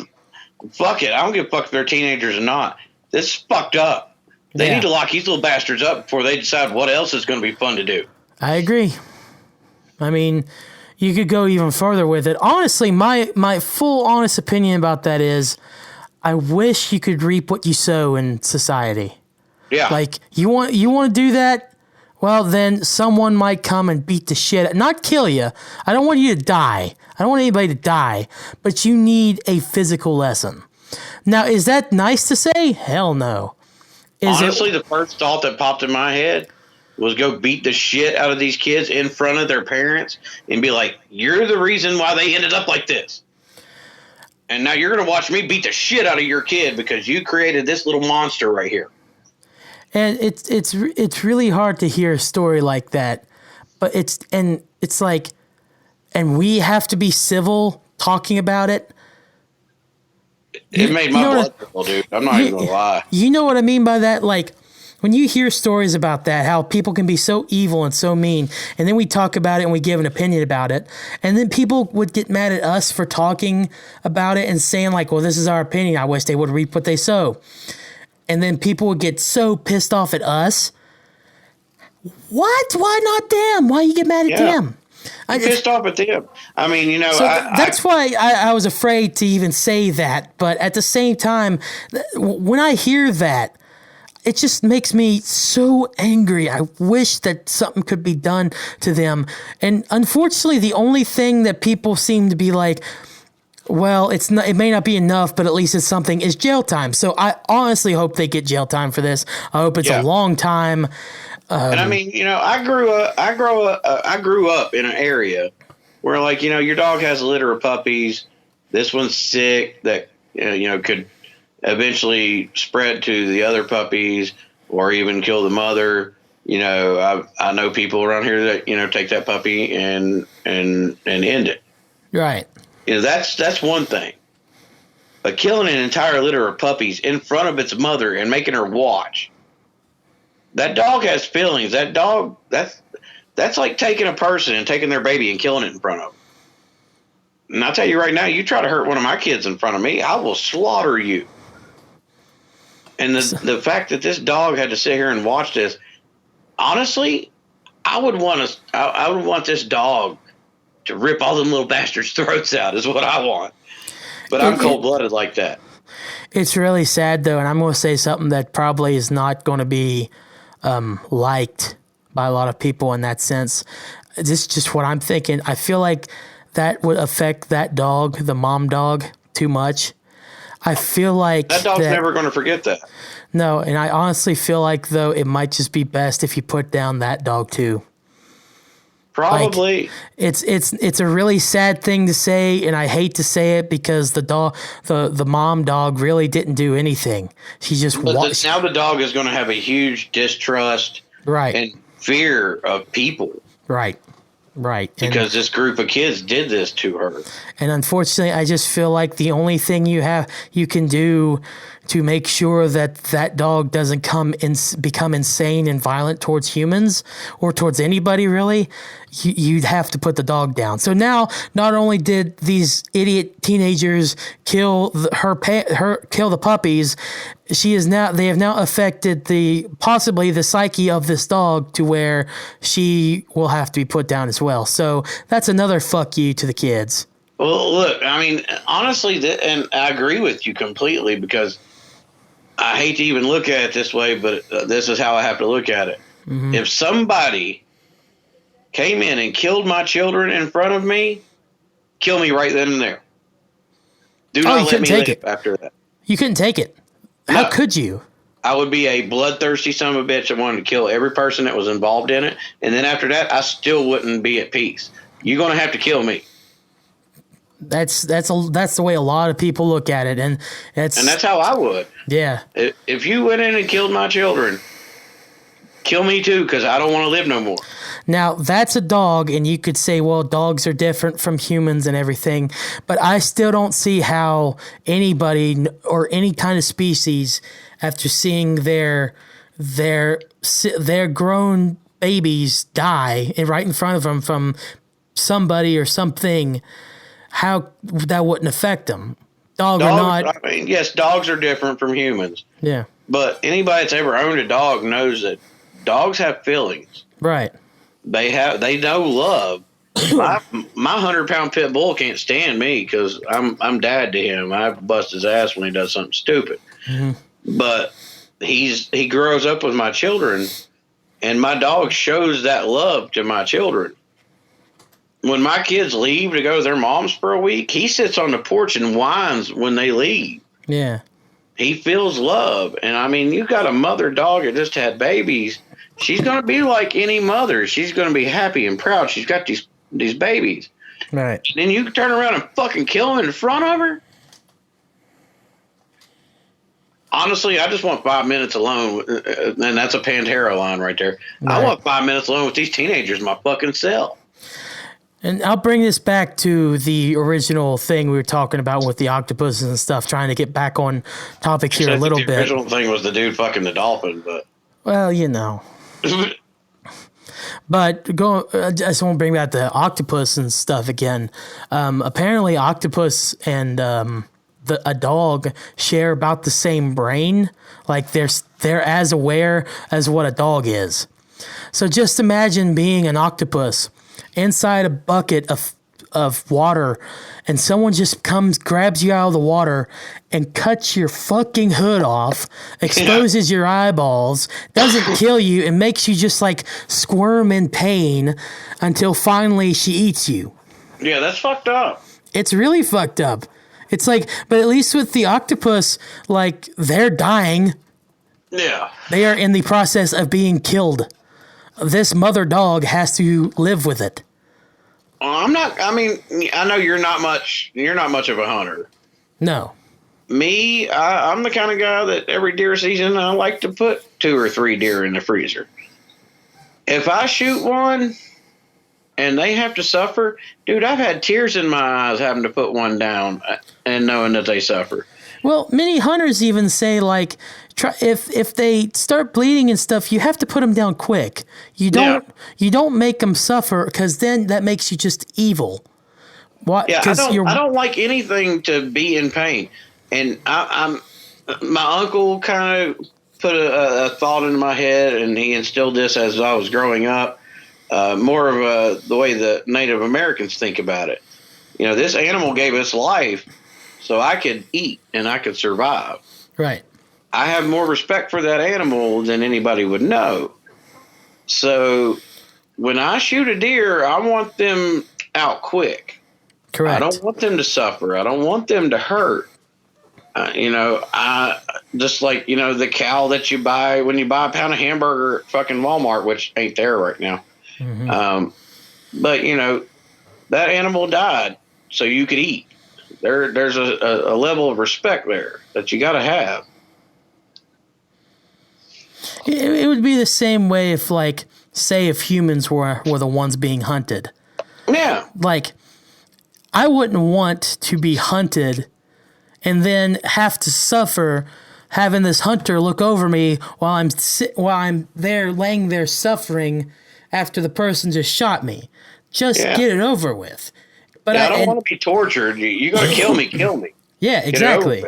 Fuck it. I don't give a fuck if they're teenagers or not. This is fucked up. They need to lock these little bastards up before they decide what else is going to be fun to do. I agree. I mean, you could go even further with it. Honestly, my full honest opinion about that is, I wish you could reap what you sow in society. Yeah. Like, you want to do that? Well, then someone might come and beat the shit, not kill you. I don't want you to die. I don't want anybody to die, but you need a physical lesson. Now, is that nice to say? Hell no. Honestly, the first thought that popped in my head was go beat the shit out of these kids in front of their parents and be like, you're the reason why they ended up like this. And now you're going to watch me beat the shit out of your kid because you created this little monster right here. And it's really hard to hear a story like that, but it's like, and we have to be civil talking about it. It made my blood boil, dude. I'm not even gonna lie. You know what I mean by that? Like, when you hear stories about that, how people can be so evil and so mean, and then we talk about it and we give an opinion about it, and then people would get mad at us for talking about it and saying like, well, this is our opinion. I wish they would reap what they sow. And then people would get so pissed off at us. What? Why not them? Why you get mad at them? I'm pissed off at them. I mean, you know. So that's why I was afraid to even say that. But at the same time, when I hear that, it just makes me so angry. I wish that something could be done to them. And unfortunately, the only thing that people seem to be like, well, it may not be enough, but at least it's something, is jail time. So I honestly hope they get jail time for this. I hope it's a long time. And I mean, you know, I grew up in an area where, like, you know, your dog has a litter of puppies. This one's sick that, you know, could eventually spread to the other puppies or even kill the mother. I know people around here that take that puppy and end it. Right. That's one thing. But killing an entire litter of puppies in front of its mother and making her watch. That dog has feelings. That dog, that's like taking a person and taking their baby and killing it in front of them. And I'll tell you right now, you try to hurt one of my kids in front of me, I will slaughter you. And the fact that this dog had to sit here and watch this, honestly, I would want this dog to rip all them little bastards' throats out is what I want. But I'm cold-blooded like that. It's really sad, though, and I'm going to say something that probably is not going to be liked by a lot of people in that sense. This is just what I'm thinking. I feel like that would affect that dog, the mom dog, too much. I feel like that dog's never going to forget that. No, and I honestly feel like, though, it might just be best if you put down that dog, too. Probably. Like, it's a really sad thing to say, and I hate to say it because the mom dog really didn't do anything. She just watched. Now the dog is going to have a huge distrust, right, and fear of people, right, because this group of kids did this to her. And unfortunately, I just feel like the only thing you can do to make sure that dog doesn't become insane and violent towards humans or towards anybody really, you'd have to put the dog down. So now, not only did these idiot teenagers kill the puppies, they have now affected possibly the psyche of this dog to where she will have to be put down as well. So that's another fuck you to the kids. Well, look, I mean, honestly, and I agree with you completely because I hate to even look at it this way, but this is how I have to look at it. Mm-hmm. If somebody came in and killed my children in front of me, kill me right then and there. Do not let me live after that. You couldn't take it. How could you? I would be a bloodthirsty son of a bitch that wanted to kill every person that was involved in it. And then after that, I still wouldn't be at peace. You're going to have to kill me. That's the way a lot of people look at it, and that's how I would. Yeah. If you went in and killed my children, kill me too, because I don't want to live no more. Now that's a dog, and you could say, well, dogs are different from humans and everything, but I still don't see how anybody or any kind of species, after seeing their grown babies die right in front of them from somebody or something, how that wouldn't affect them. Dogs or not. I mean, yes, dogs are different from humans. Yeah. But anybody that's ever owned a dog knows that dogs have feelings. Right. They know love. My 100-pound pit bull can't stand me because I'm dad to him. I bust his ass when he does something stupid. Mm-hmm. But he grows up with my children, and my dog shows that love to my children. When my kids leave to go to their moms for a week, he sits on the porch and whines when they leave. Yeah. He feels love. And, I mean, you've got a mother dog that just had babies. She's going to be like any mother. She's going to be happy and proud. She's got these babies. Right. And then you turn around and fucking kill them in front of her? Honestly, I just want 5 minutes alone. And that's a Pantera line right there. Right. I want 5 minutes alone with these teenagers in my fucking cell. And I'll bring this back to the original thing we were talking about with the octopuses and stuff, trying to get back on topic here a little bit. The original thing was the dude fucking the dolphin, but... Well, you know. But I just want to bring back the octopus and stuff again. Apparently, octopus and a dog share about the same brain. Like, they're as aware as what a dog is. So just imagine being an octopus inside a bucket of water, and someone just grabs you out of the water and cuts your fucking hood off, exposes your eyeballs, doesn't kill you, and makes you just like squirm in pain until finally she eats you. Yeah, that's fucked up. It's really fucked up. It's like, but at least with the octopus, like, they're dying. Yeah. They are in the process of being killed. This mother dog has to live with it. I know you're not much of a hunter. No. Me, I'm the kind of guy that every deer season I like to put 2 or 3 deer in the freezer. if I shoot one and they have to suffer, dude, I've had tears in my eyes having to put one down and knowing that they suffer. Well, many hunters even say like, if they start bleeding and stuff, you have to put them down quick. You don't make them suffer because then that makes you just evil. Why? Yeah, I don't like anything to be in pain, and my uncle kind of put a thought in my head, and he instilled this as I was growing up. More of the way the Native Americans think about it. You know, this animal gave us life so I could eat and I could survive. Right. I have more respect for that animal than anybody would know. So when I shoot a deer, I want them out quick. Correct. I don't want them to suffer. I don't want them to hurt. I just like, the cow that you buy when you buy a pound of hamburger at fucking Walmart, which ain't there right now. Mm-hmm. But that animal died so you could eat. There's a level of respect there that you got to have. It would be the same way if, like, say if humans were the ones being hunted. Yeah. Like, I wouldn't want to be hunted and then have to suffer having this hunter look over me while I'm there laying there suffering after the person just shot me. Just get it over with. But I don't want to be tortured. You got to kill me, kill me. Yeah, exactly.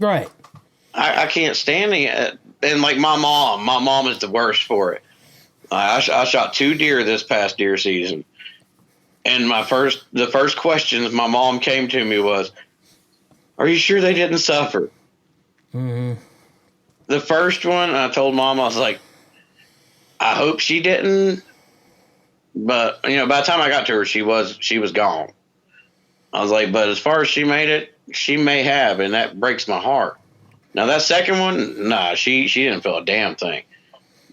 Right. I can't stand it. And like my mom is the worst for it. I shot 2 deer this past deer season. And the first questions my mom came to me was, "Are you sure they didn't suffer?" Mm-hmm. The first one, I told Mom, I was like, "I hope she didn't." But by the time I got to her, she was gone. I was like, "But as far as she made it, she may have, and that breaks my heart." Now that second one, nah, she didn't feel a damn thing.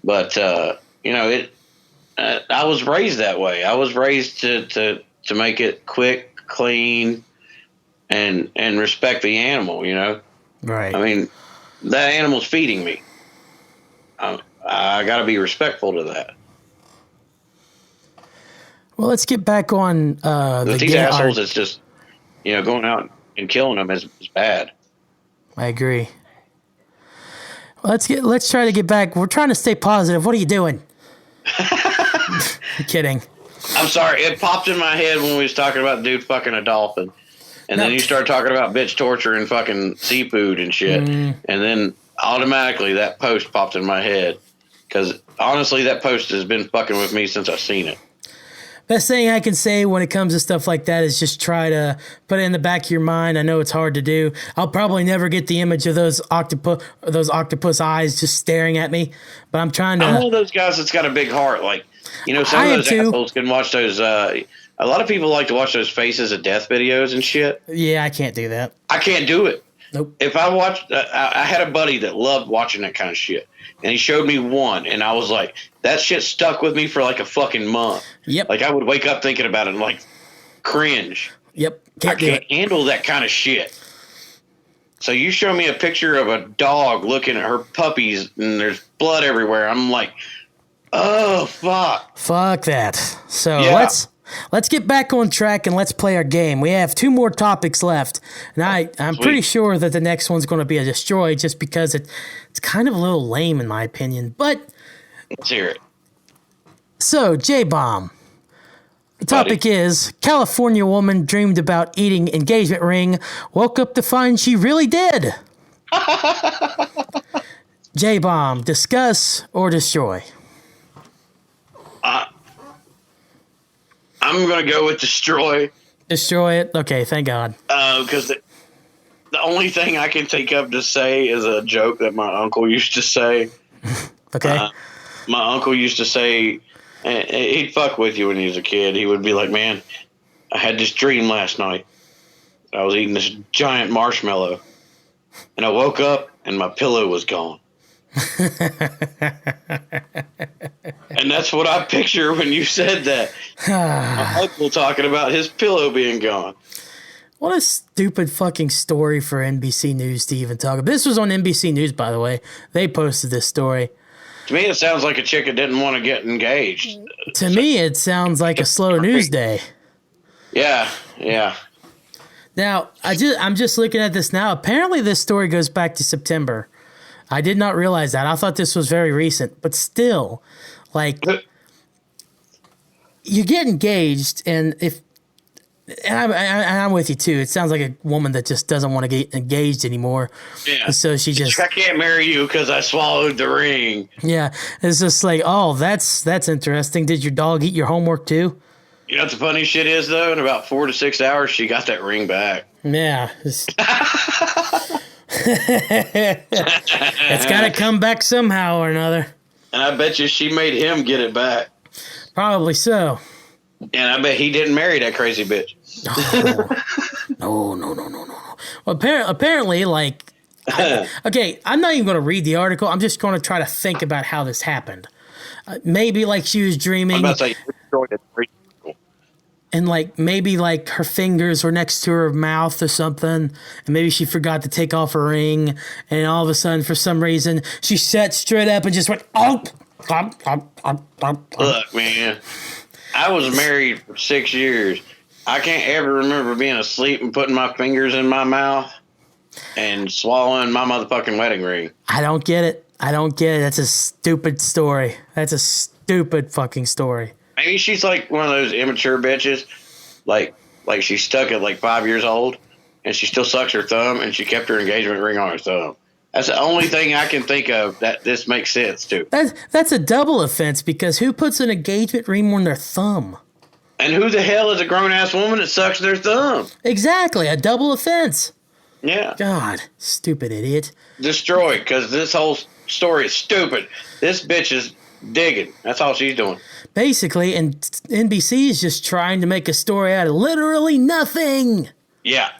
But I was raised that way. I was raised to make it quick, clean, and respect the animal. Right. I mean, that animal's feeding me. I got to be respectful to that. Well, let's get back on these assholes. It's just going out and killing them is bad. I agree. Let's try to get back. We're trying to stay positive. What are you doing? I'm kidding. I'm sorry. It popped in my head when we was talking about dude fucking a dolphin. And then you start talking about bitch torture and fucking seafood and shit. And then automatically that post popped in my head. Because honestly, that post has been fucking with me since I've seen it. Best thing I can say when it comes to stuff like that is just try to put it in the back of your mind. I know it's hard to do. I'll probably never get the image of those octopus eyes just staring at me. But I'm trying to. I'm one of those guys that's got a big heart. Like, some of those assholes can watch those. A lot of people like to watch those faces of death videos and shit. Yeah, I can't do that. I can't do it. Nope. If I watched, I had a buddy that loved watching that kind of shit. And he showed me one, and I was like, that shit stuck with me for like a fucking month. Yep. Like, I would wake up thinking about it and like cringe. Yep. I can't handle that kind of shit. So you show me a picture of a dog looking at her puppies, and there's blood everywhere. I'm like, oh, fuck. Fuck that. So let's get back on track and let's play our game. We have 2 more topics left, and I'm pretty sure that the next one's going to be a destroy just because it's kind of a little lame in my opinion. But let's hear it. So, Jbomb. The topic is California woman dreamed about eating engagement ring, woke up to find she really did. Jbomb, discuss or destroy? I'm going to go with destroy. Destroy it? Okay, thank God. Because the only thing I can think of to say is a joke that my uncle used to say. Okay. My uncle used to say, he'd fuck with you when he was a kid. He would be like, "Man, I had this dream last night. I was eating this giant marshmallow, and I woke up and my pillow was gone." And that's what I picture when you said that. My uncle talking about his pillow being gone. What a stupid fucking story for NBC News to even talk about. This was on NBC News, by the way. They posted this story. To me, it sounds like a chick that didn't want to get engaged. To me, it sounds like a slow news day. Yeah, yeah. Now, I'm just looking at this now. Apparently, this story goes back to September. I did not realize that. I thought this was very recent, but still, like, you get engaged, and I'm with you too. It sounds like a woman that just doesn't want to get engaged anymore. Yeah. And so she just, I can't marry you because I swallowed the ring. yeah, it's just like, oh, that's interesting. Did your dog eat your homework too? You know what the funny shit is, though? In about 4 to 6 hours, she got that ring back. Yeah. It's got to come back somehow or another. And I bet you she made him get it back. Probably so. And I bet he didn't marry that crazy bitch. No. Well, apparently, like, okay, I'm not even going to read the article. I'm just going to try to think about how this happened. Maybe, like, she was dreaming. I'm about to say, you destroyed it. And, like, maybe, like, her fingers were next to her mouth or something. And maybe she forgot to take off her ring. And all of a sudden, for some reason, she sat straight up and just went, oh. Look, man, I was married for 6 years. I can't ever remember being asleep and putting my fingers in my mouth and swallowing my motherfucking wedding ring. I don't get it. That's a stupid story. That's a stupid fucking story. Maybe she's like one of those immature bitches, like she's stuck at like 5 years old, and she still sucks her thumb, and she kept her engagement ring on her thumb. That's the only thing I can think of that this makes sense to. That's a double offense, because who puts an engagement ring on their thumb? And who the hell is a grown-ass woman that sucks their thumb? Exactly, a double offense. Yeah. God, stupid idiot. Destroyed, because this whole story is stupid. This bitch is digging. That's all she's doing. Basically, and NBC is just trying to make a story out of literally nothing. Yeah.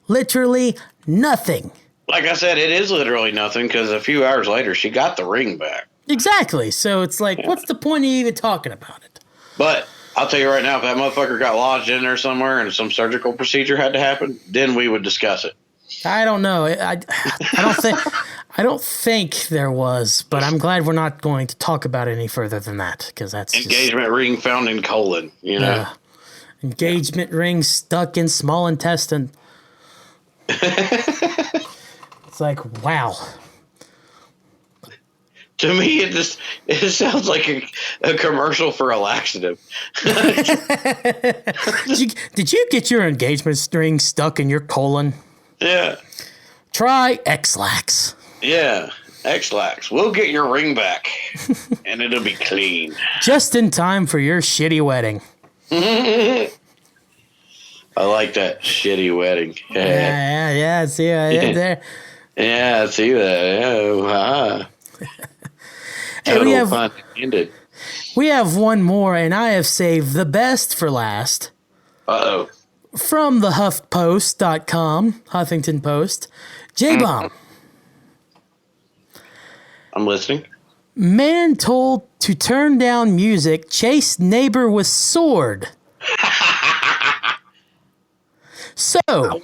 Literally nothing. Like I said, it is literally nothing, because a few hours later, she got the ring back. Exactly. So it's like, what's the point of even talking about it? But I'll tell you right now, if that motherfucker got lodged in there somewhere and some surgical procedure had to happen, then we would discuss it. I don't know. I don't think there was, but I'm glad we're not going to talk about it any further than that, because that's engagement ring found in colon. You know, engagement ring stuck in small intestine. It's like, wow. To me, it sounds like a commercial for a laxative. Did you get your engagement ring stuck in your colon? Yeah. Try X-Lax. Yeah, X-Lax. We'll get your ring back, and it'll be clean. Just in time for your shitty wedding. I like that shitty wedding. Yeah. See, there. Yeah, I see that. Yeah, Hey, pun intended. We have one more, and I have saved the best for last. Uh-oh. From the HuffPost.com, Huffington Post, Jbomb. I'm listening. Man told to turn down music, chased neighbor with sword. So, I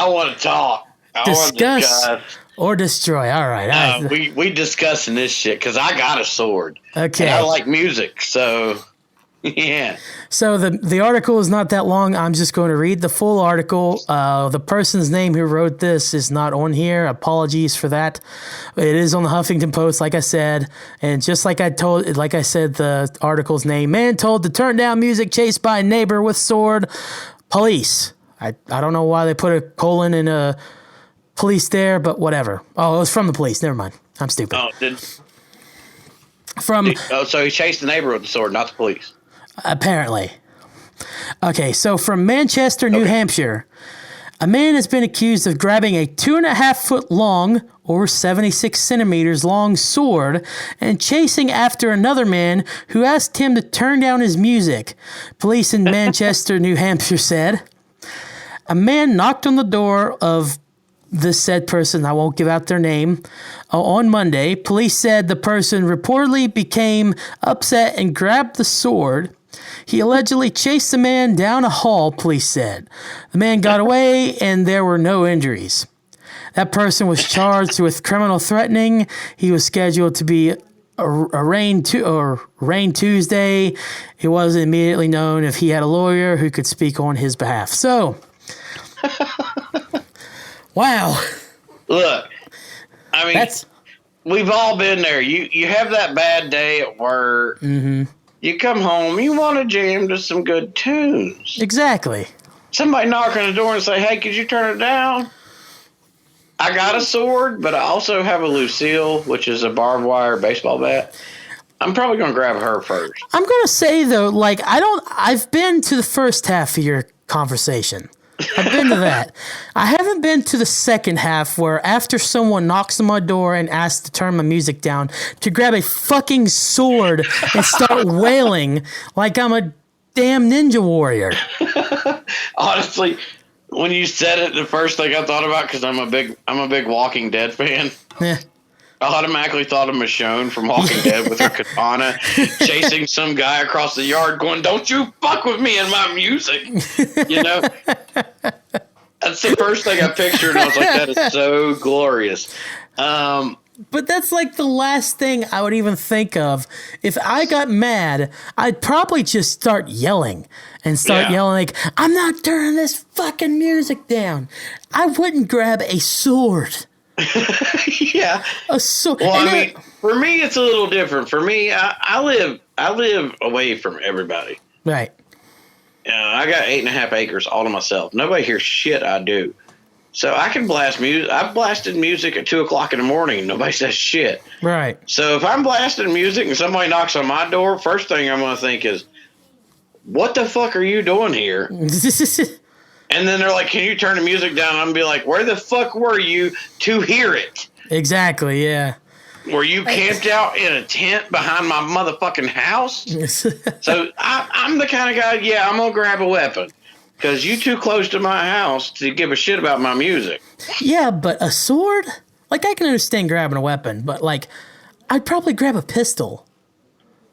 want to talk. Discuss or destroy. All right. We discussing this shit because I got a sword. Okay. And I like music, so yeah. So the article is not that long. I'm just going to read the full article. The person's name who wrote this is not on here. Apologies for that. It is on the Huffington Post, like I said, and just like I said, the article's name: man told to turn down music, chased by a neighbor with sword. Police. I don't know why they put a colon in a police there, but whatever. Oh, it was from the police. Never mind. I'm stupid. So he chased the neighbor with the sword, not the police. Apparently. Okay, so from Manchester, New Hampshire, a man has been accused of grabbing a 2.5 foot long, or 76 centimeters long sword and chasing after another man who asked him to turn down his music. Police in Manchester, New Hampshire said a man knocked on the door of the said person, I won't give out their name, on Monday. Police said the person reportedly became upset and grabbed the sword. He allegedly chased the man down a hall, police said. The man got away and there were no injuries. That person was charged with criminal threatening. He was scheduled to be Rain Tuesday, it wasn't immediately known if he had a lawyer who could speak on his behalf. So, wow. Look, I mean, we've all been there. You have that bad day at work. Mm-hmm. You come home, you want to jam to some good tunes. Exactly. Somebody knock on the door and say, "Hey, could you turn it down?" I got a sword, but I also have a Lucille, which is a barbed wire baseball bat. I'm probably going to grab her first. I'm going to say, though, like, I've been to the first half of your conversation. I've been to that. I haven't been to the second half where after someone knocks on my door and asks to turn my music down, to grab a fucking sword and start wailing like I'm a damn ninja warrior. Honestly, when you said it, the first thing I thought about, because I'm a big Walking Dead fan. Yeah. I automatically thought of Michonne from Walking Dead with her katana chasing some guy across the yard going, "Don't you fuck with me and my music." You know? That's the first thing I pictured, and I was like, that is so glorious. But that's like the last thing I would even think of. If I got mad, I'd probably just start yelling like, "I'm not turning this fucking music down." I wouldn't grab a sword. Yeah. A sword. Well, I mean, for me, it's a little different. For me, I live away from everybody. Right. I got 8.5 acres all to myself. Nobody hears shit I do. So I can blast music. I've blasted music at 2 o'clock in the morning and nobody says shit. Right. So if I'm blasting music and somebody knocks on my door, first thing I'm going to think is, what the fuck are you doing here? And then they're like, "Can you turn the music down?" I'm going to be like, where the fuck were you to hear it? Exactly, yeah. Were you camped out in a tent behind my motherfucking house? So I'm the kind of guy, I'm going to grab a weapon. Because you too close to my house to give a shit about my music. Yeah, but a sword? Like, I can understand grabbing a weapon, but, like, I'd probably grab a pistol.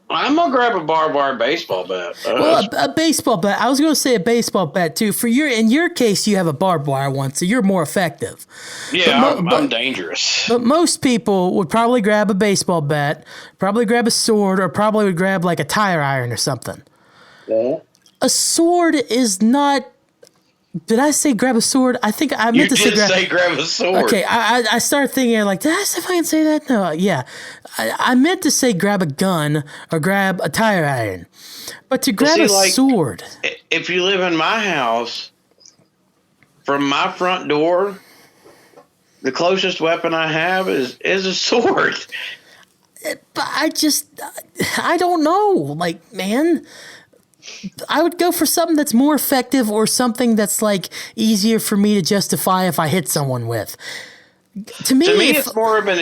I'm going to grab a barbed wire baseball bat. Well, a baseball bat. I was going to say a baseball bat, too. In your case, you have a barbed wire one, so you're more effective. Yeah, I'm dangerous. But most people would probably grab a baseball bat, probably grab a sword, or probably would grab, like, a tire iron or something. Yeah. A sword is not. Did I say grab a sword? I think I meant to say grab a sword. Okay, I started thinking like, did I fucking say that? No, yeah, I meant to say grab a gun or grab a tire iron, but to grab a sword. If you live in my house, from my front door, the closest weapon I have is a sword. But I don't know. Like, man, I would go for something that's more effective or something that's like easier for me to justify if I hit someone with. To me, it's more of an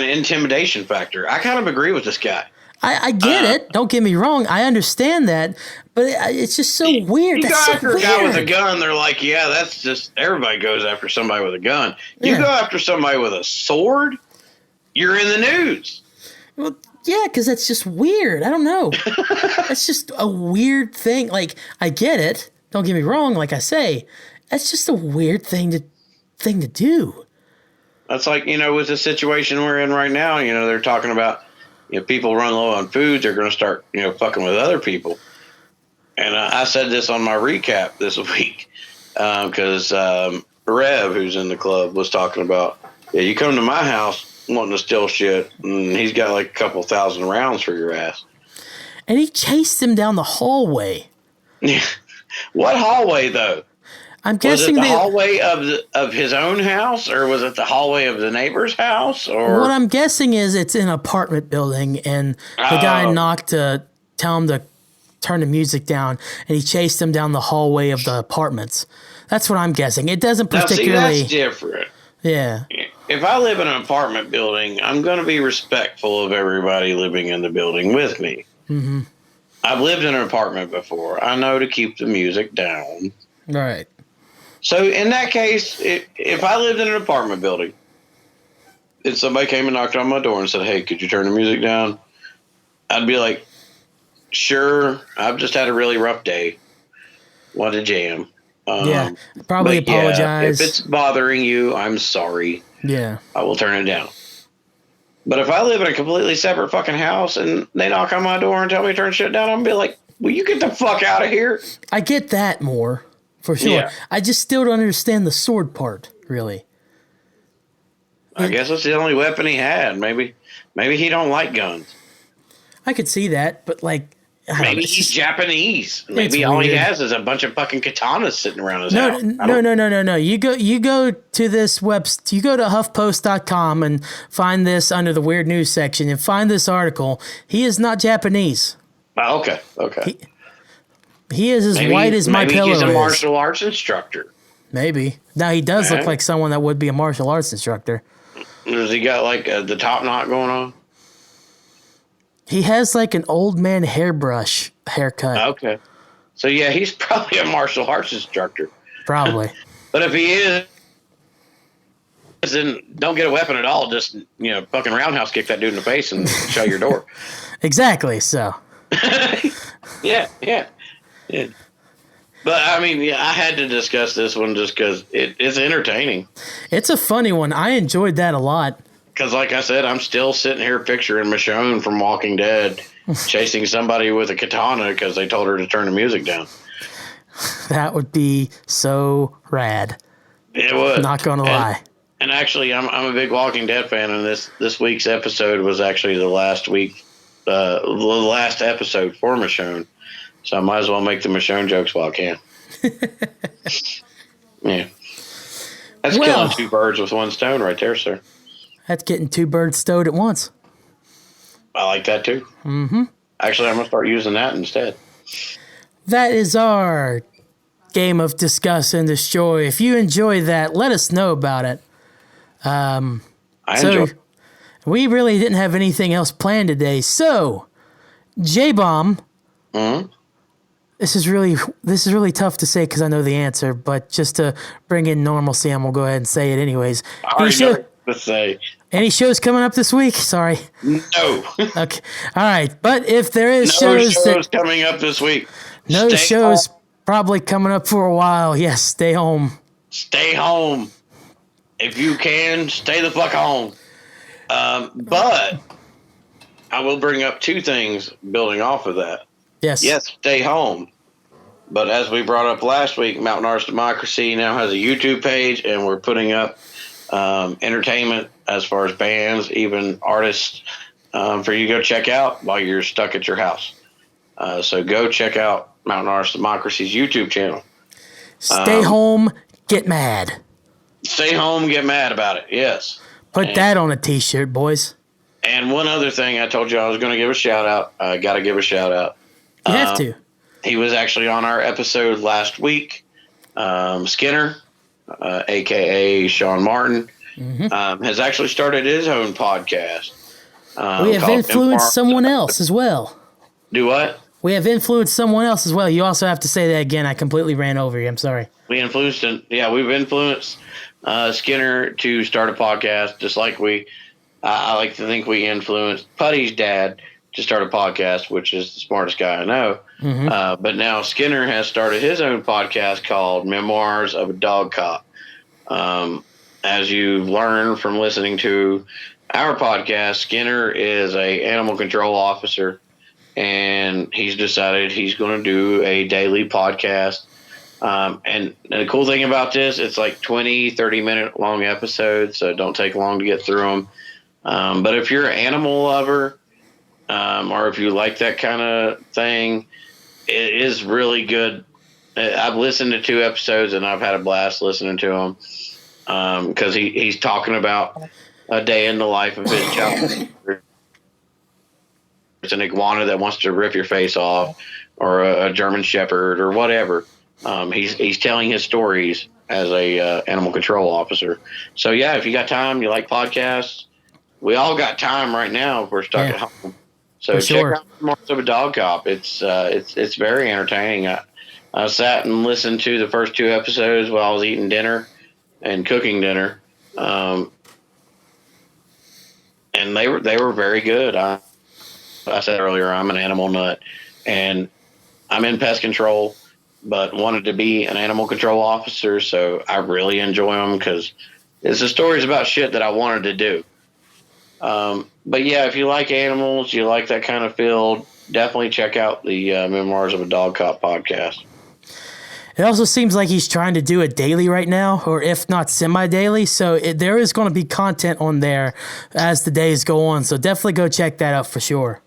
intimidation factor. I kind of agree with this guy. I get it. Don't get me wrong. I understand that, but it's just so weird. You go after a guy with a gun, they're like, yeah, that's just everybody goes after somebody with a gun. You go after somebody with a sword, you're in the news. Well, yeah, because that's just weird. I don't know. That's just a weird thing. Like, I get it. Don't get me wrong. Like I say, that's just a weird thing to do. That's like, with the situation we're in right now. They're talking about, people run low on food. They're going to start, fucking with other people. And I said this on my recap this week because Rev, who's in the club, was talking about, you come to my house wanting to steal shit, and he's got like a couple thousand rounds for your ass. And he chased him down the hallway. What hallway, though? I'm guessing was it the hallway of his own house, or was it the hallway of the neighbor's house? Or what I'm guessing is it's an apartment building, and the guy knocked to tell him to turn the music down, and he chased him down the hallway of the apartments. That's what I'm guessing. It doesn't particularly. Now, see, that's different. Yeah. If I live in an apartment building, I'm going to be respectful of everybody living in the building with me. Mm-hmm. I've lived in an apartment before. I know to keep the music down. Right. So in that case, if I lived in an apartment building and somebody came and knocked on my door and said, "Hey, could you turn the music down?" I'd be like, "Sure, I've just had a really rough day. Want to jam." Probably apologize. If it's bothering you, I'm sorry. Yeah. I will turn it down. But if I live in a completely separate fucking house and they knock on my door and tell me to turn shit down, I'm gonna be like, will you get the fuck out of here? I get that more, for sure. Yeah. I just still don't understand the sword part, really. I guess it's the only weapon he had. Maybe he don't like guns. I could see that, but like, I don't know, Maybe it's he's just- Japanese. Maybe it's all he weird. has is a bunch of fucking katanas sitting around his No, house. no. You go to this you go to HuffPost.com and find this under the weird news section and find this article. He is not Japanese. Oh, okay. He is as white as my pillow he's a is. martial arts instructor. Maybe. Now he does look Right. like someone that would be a martial arts instructor. Does he got like the top knot going on? He has like an old man hairbrush haircut. Okay. So yeah, he's probably a martial arts instructor. Probably. But if he is, then don't get a weapon at all. Just, fucking roundhouse kick that dude in the face and shut your door. Exactly. So. Yeah. But I mean, I had to discuss this one just because it's entertaining. It's a funny one. I enjoyed that a lot. Because, like I said, I'm still sitting here picturing Michonne from Walking Dead chasing somebody with a katana because they told her to turn the music down. That would be so rad. It would. Not gonna lie. And actually, I'm a big Walking Dead fan, and this week's episode was actually the last episode for Michonne. So I might as well make the Michonne jokes while I can. Yeah. That's killing two birds with one stone right there, sir. That's getting two birds stowed at once. I like that too. Mm-hmm. Actually, I'm going to start using that instead. That is our game of Discuss and Destroy. If you enjoy that, let us know about it. I enjoy it. We really didn't have anything else planned today. So, Jbomb. Mm-hmm. This is really tough to say because I know the answer, but just to bring in normalcy, I'm gonna go ahead and say it anyways. I already know what to say. Any shows coming up this week? Sorry. No. Okay. All right. But if there is No shows coming up this week. no Stay shows home. probably coming up for a while. Yes, stay home. Stay home. If you can, stay the fuck home. But I will bring up two things building off of that. Yes. Yes, stay home. But as we brought up last week, Mountain Arts Democracy now has a YouTube page, and we're putting up entertainment as far as bands, even artists, for you to go check out while you're stuck at your house. So go check out Mountain Arts Democracy's YouTube channel. Stay home, get mad. Stay home, get mad about it. Yes. Put that on a t-shirt, boys. And one other thing I told you I was going to give a shout out. I got to give a shout out. You have to. He was actually on our episode last week. Skinner, a.k.a. Sean Martin, has actually started his own podcast. We have influenced someone else as well. Do what? We have influenced someone else as well. You also have to say that again. I completely ran over you. I'm sorry. We've influenced Skinner to start a podcast, just like I like to think we influenced Putty's dad to start a podcast, which is the smartest guy I know. But now Skinner has started his own podcast called Memoirs of a Dog Cop. As you've learned from listening to our podcast, Skinner is a animal control officer, and he's decided he's going to do a daily podcast. And the cool thing about this, it's like 20, 30-minute long episodes, so it don't take long to get through them. But if you're an animal lover, or if you like that kind of thing, it is really good. I've listened to 2 episodes, and I've had a blast listening to them, because he's talking about a day in the life of his child. It's an iguana that wants to rip your face off, or a German Shepherd, or whatever. He's telling his stories as a animal control officer. So yeah, if you got time, you like podcasts, we all got time right now if we're stuck at home. So check out Memoirs of a Dog Cop. It's very entertaining. I sat and listened to the first 2 episodes while I was eating dinner and cooking dinner, and they were very good. I said earlier, I'm an animal nut, and I'm in pest control, but wanted to be an animal control officer, so I really enjoy them because it's the stories about shit that I wanted to do. But yeah, if you like animals, you like that kind of field, definitely check out the Memoirs of a Dog Cop podcast. It also seems like he's trying to do it daily right now, or if not semi-daily. So there is going to be content on there as the days go on. So definitely go check that out for sure.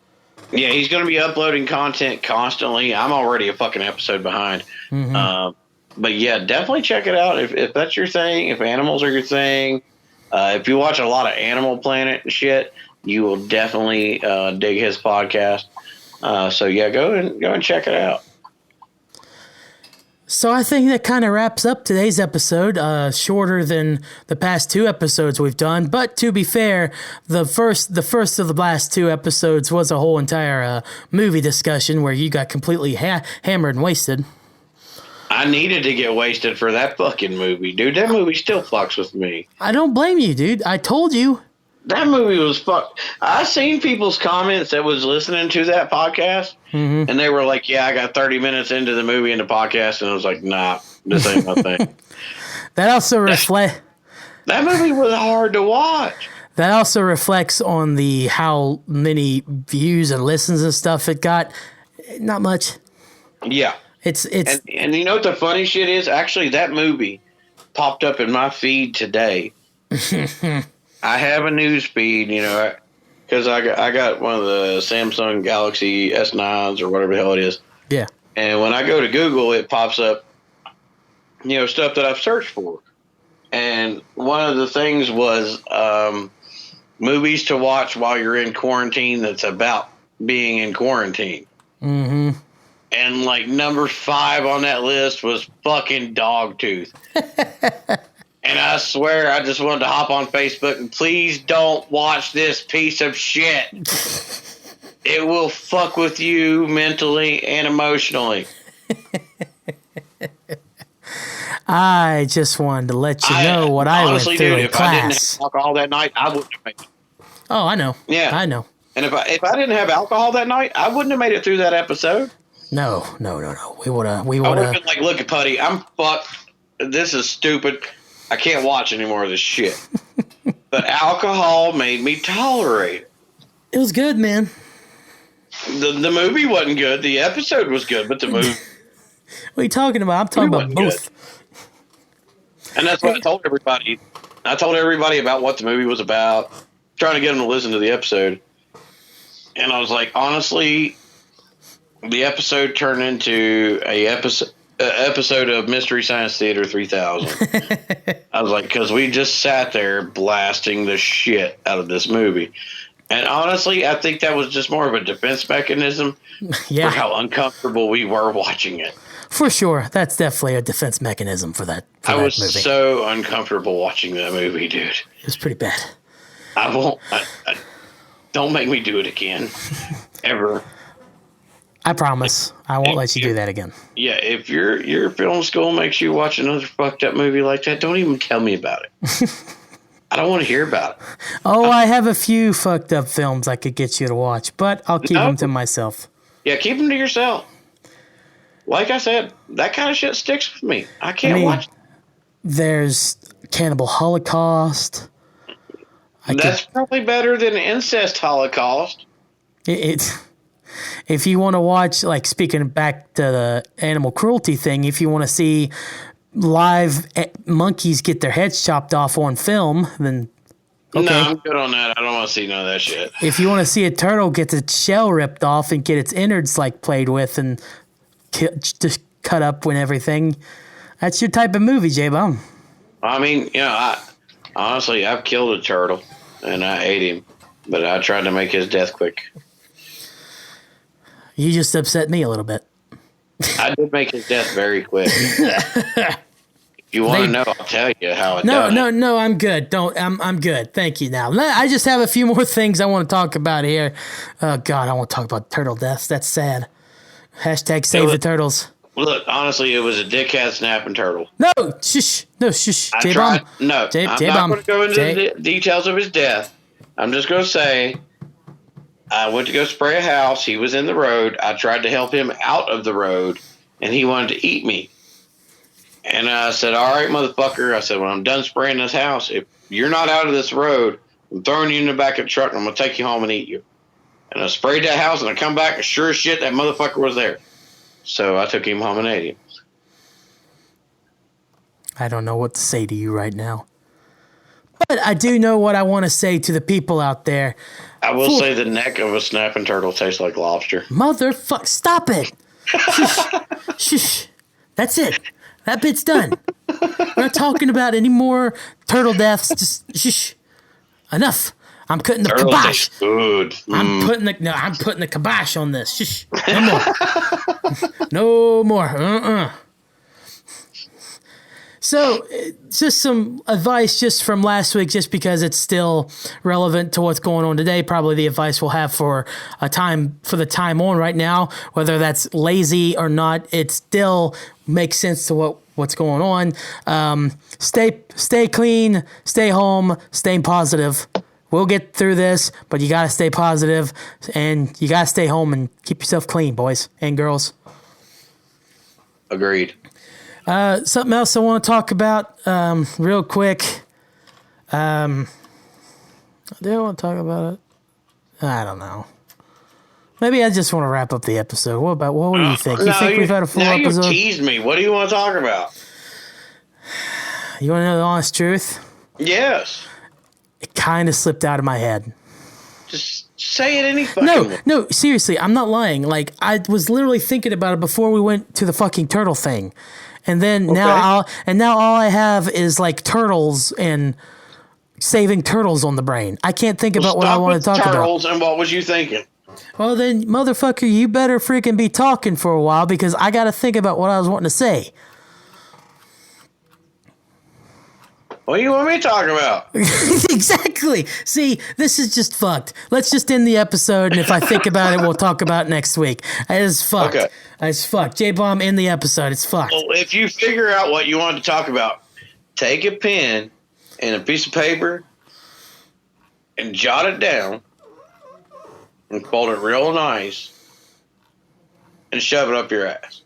Yeah, he's going to be uploading content constantly. I'm already a fucking episode behind. But yeah, definitely check it out if that's your thing, if animals are your thing. If you watch a lot of Animal Planet and shit, you will definitely dig his podcast. So yeah, go and check it out. So I think that kind of wraps up today's episode. Shorter than the past 2 episodes we've done, but to be fair, the first of the last 2 episodes was a whole entire movie discussion where you got completely hammered and wasted. I needed to get wasted for that fucking movie, dude. That movie still fucks with me. I don't blame you, dude. I told you. That movie was fuck. I seen people's comments that was listening to that podcast, and they were like, "Yeah, I got 30 minutes into the movie and the podcast," and I was like, "Nah, this ain't my thing." That also reflects. That movie was hard to watch. That also reflects on the how many views and listens and stuff it got. Not much. Yeah, it's and you know what the funny shit is? Actually, that movie popped up in my feed today. I have a news feed, you know, because I got one of the Samsung Galaxy S9s or whatever the hell it is. Yeah. And when I go to Google, it pops up, you know, stuff that I've searched for. And one of the things was movies to watch while you're in quarantine that's about being in quarantine. Mm-hmm. And like number 5 on that list was fucking Dogtooth. And I swear I just wanted to hop on Facebook and please don't watch this piece of shit. It will fuck with you mentally and emotionally. I just wanted to let you know what I went through in class. I didn't have alcohol that night, I wouldn't have made it. Oh, I know. Yeah. I know. And if I didn't have alcohol that night, I wouldn't have made it through that episode. No. We would have I would have been like, look, Putty, I'm fucked. This is stupid. I can't watch any more of this shit. But alcohol made me tolerate it. It was good, man. The movie wasn't good. The episode was good, but the movie... What are you talking about? I'm talking about both. Good. And that's what I told everybody. I told everybody about what the movie was about, trying to get them to listen to the episode. And I was like, honestly, the episode turned into a episode of Mystery Science Theater 3000. I was like, because we just sat there blasting the shit out of this movie. And honestly, I think that was just more of a defense mechanism for how uncomfortable we were watching it. For sure. That's definitely a defense mechanism for that movie. I was so uncomfortable watching that movie, dude. It was pretty bad. I won't. Don't make me do it again. Ever. I promise. I won't let you do that again. Yeah, if your film school makes you watch another fucked up movie like that, don't even tell me about it. I don't want to hear about it. Oh, I have a few fucked up films I could get you to watch, but I'll keep them to myself. Yeah, keep them to yourself. Like I said, that kind of shit sticks with me. I can't watch. There's Cannibal Holocaust. That's probably better than Incest Holocaust. If you want to watch, like, speaking back to the animal cruelty thing, if you want to see live monkeys get their heads chopped off on film, then okay. No, I'm good on that. I don't want to see none of that shit. If you want to see a turtle get its shell ripped off and get its innards, like, played with and just cut up and everything, that's your type of movie, Jbomb. I mean, you know, honestly, I've killed a turtle and I ate him, but I tried to make his death quick. You just upset me a little bit. I did make his death very quick. If you want to know, I'll tell you how it done. No, I'm good. I'm good. Thank you. Now, I just have a few more things I want to talk about here. Oh God, I want to talk about turtle deaths. That's sad. Hashtag save the turtles. Look, honestly, it was a dickhead snapping turtle. No, shush. J-Bomb. I'm not going to go into the details of his death. I'm just going to say, I went to go spray a house. He was in the road. I tried to help him out of the road, and he wanted to eat me. And I said, all right, motherfucker. I said, when I'm done spraying this house, if you're not out of this road, I'm throwing you in the back of the truck, and I'm going to take you home and eat you. And I sprayed that house, and I come back, and sure as shit, that motherfucker was there. So I took him home and ate him. I don't know what to say to you right now. But I do know what I want to say to the people out there. I will say the neck of a snapping turtle tastes like lobster. Motherfucker, stop it. Shush. Shush. That's it. That bit's done. We're not talking about any more turtle deaths. Just shush. Enough. I'm putting the Turtle kibosh. tastes good. I'm putting the kibosh on this. Shush. No more. No more. So, just some advice just from last week, just because it's still relevant to what's going on today. Probably the advice we'll have for the time on right now, whether that's lazy or not, it still makes sense to what's going on. Stay clean, stay home, stay positive. We'll get through this, but you gotta stay positive and you gotta stay home and keep yourself clean, boys and girls. Agreed. Something else I want to talk about real quick. Do I want to talk about it? I don't know. Maybe I just want to wrap up the episode. What do you think? You think we've had a full episode? You teased me. What do you want to talk about? You want to know the honest truth? Yes. It kind of slipped out of my head. Just say it any fucking way. No, seriously, I'm not lying. Like, I was literally thinking about it before we went to the fucking turtle thing. And then now all I have is like turtles and saving turtles on the brain. I can't think about what I want to talk about. Turtles, and what was you thinking? Well then, motherfucker, you better freaking be talking for a while because I got to think about what I was wanting to say. What do you want me to talk about? Exactly. See, this is just fucked. Let's just end the episode, and if I think about it, we'll talk about it next week. It is fucked. Okay. It's fucked. Jbomb, end the episode. It's fucked. Well, if you figure out what you want to talk about, take a pen and a piece of paper and jot it down and fold it real nice and shove it up your ass.